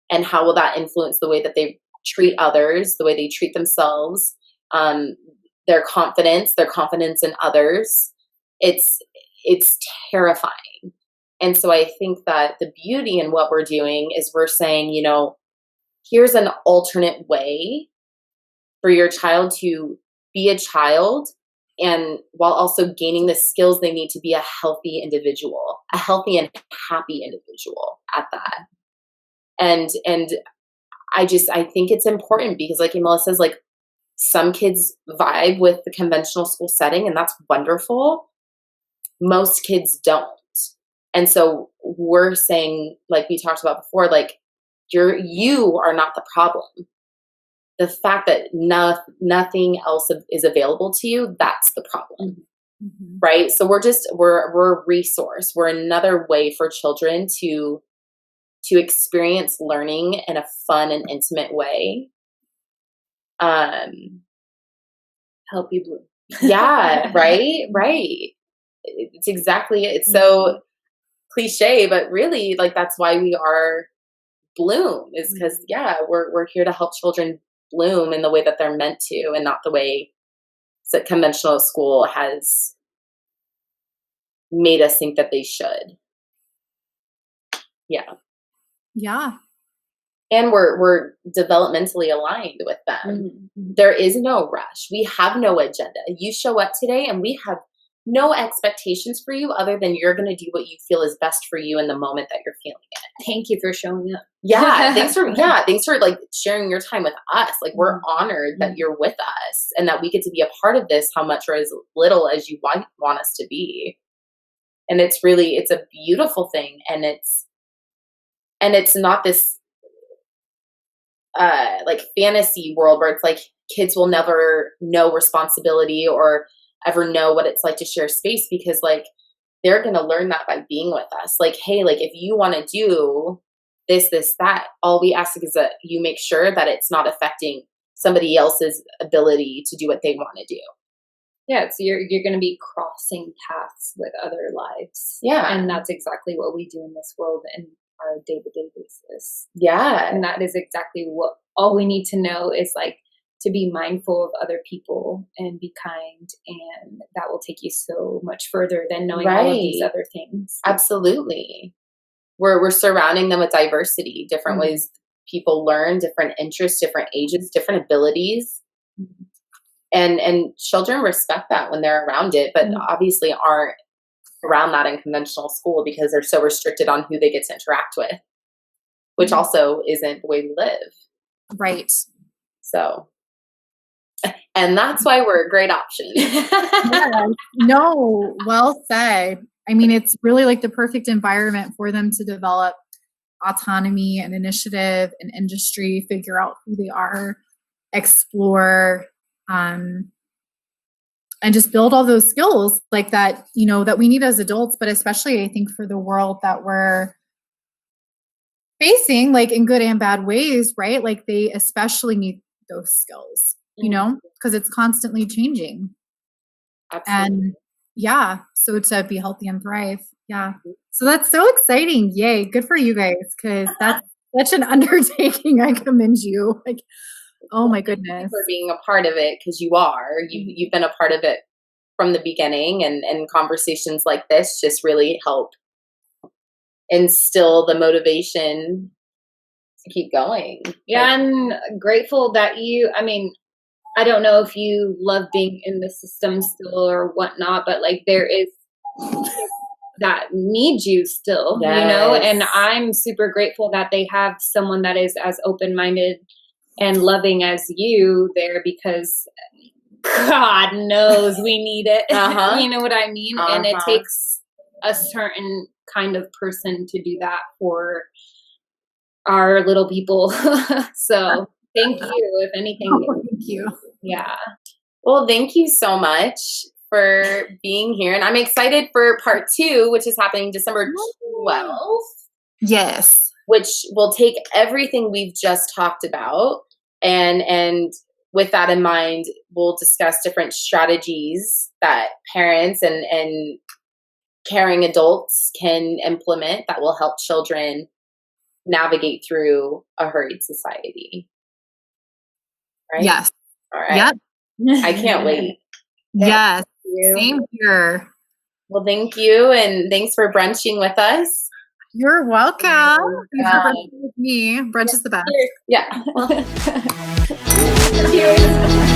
And how will that influence the way that they treat others, the way they treat themselves, their confidence in others? It's terrifying. And so I think that the beauty in what we're doing is we're saying, you know, here's an alternate way for your child to be a child, and while also gaining the skills they need to be a healthy individual, a healthy and happy individual at that. And I think it's important because like Emila says, like some kids vibe with the conventional school setting and that's wonderful. Most kids don't. And so we're saying, like we talked about before, like you are not the problem. The fact that nothing else is available to you, that's the problem. Right? So we're a resource. We're another way for children to experience learning in a fun and intimate way. Help you bloom. Yeah, right. It's exactly it. It's so cliche, but really, like that's why we are Bloom, is because we're here to help children bloom in the way that they're meant to, and not the way that conventional school has made us think that they should. Yeah. And we're developmentally aligned with them. There is no rush. We have no agenda. You show up today and we have no expectations for you other than you're going to do what you feel is best for you in the moment that you're feeling it. Thank you for showing up. Thanks for like sharing your time with us. Like we're honored that you're with us and that we get to be a part of this, how much or as little as you want us to be. And it's a beautiful thing. And it's not this like fantasy world where it's like kids will never know responsibility or ever know what it's like to share space, because like they're going to learn that by being with us. Like, hey, like if you want to do this, that, all we ask is that you make sure that it's not affecting somebody else's ability to do what they want to do. Yeah, so you're going to be crossing paths with other lives. Yeah. And that's exactly what we do in this world in our day-to-day basis. Yeah. And that is exactly what all we need to know is like to be mindful of other people and be kind, and that will take you so much further than knowing all of these other things. Absolutely. We're surrounding them with diversity, different ways people learn, different interests, different ages, different abilities. And children respect that when they're around it, but obviously aren't around that in conventional school because they're so restricted on who they get to interact with, which also isn't the way we live. Right. So, and that's why we're a great option. No, well said. I mean, it's really like the perfect environment for them to develop autonomy and initiative and industry, figure out who they are, explore, and just build all those skills like that, you know, that we need as adults, but especially I think for the world that we're facing, like in good and bad ways, right? Like they especially need those skills, you know, because it's constantly changing. Absolutely. And so to be healthy and thrive. Yeah. So that's so exciting. Yay. Good for you guys. Cause that's such an undertaking. I commend you. Like, Oh my goodness. For being a part of it, because you are. You've been a part of it from the beginning, and conversations like this just really help instill the motivation to keep going. Yeah, I'm grateful that I don't know if you love being in the system still or whatnot, but like there is that need you still, you know, and I'm super grateful that they have someone that is as open-minded and loving as you there, because God knows we need it. You know what I mean? And it takes a certain kind of person to do that for our little people. So thank you, if anything. Thank you. Yeah. Well, thank you so much for being here. And I'm excited for part 2, which is happening December 12th. Yes. Which will take everything we've just talked about. And with that in mind, we'll discuss different strategies that parents and caring adults can implement that will help children navigate through a hurried society. Right? Yes. All right. Yep. I can't wait. Yes. Same here. Well, thank you. And thanks for brunching with us. You're welcome. Thanks for brunching with me. Brunch is the best. Yeah. Cheers.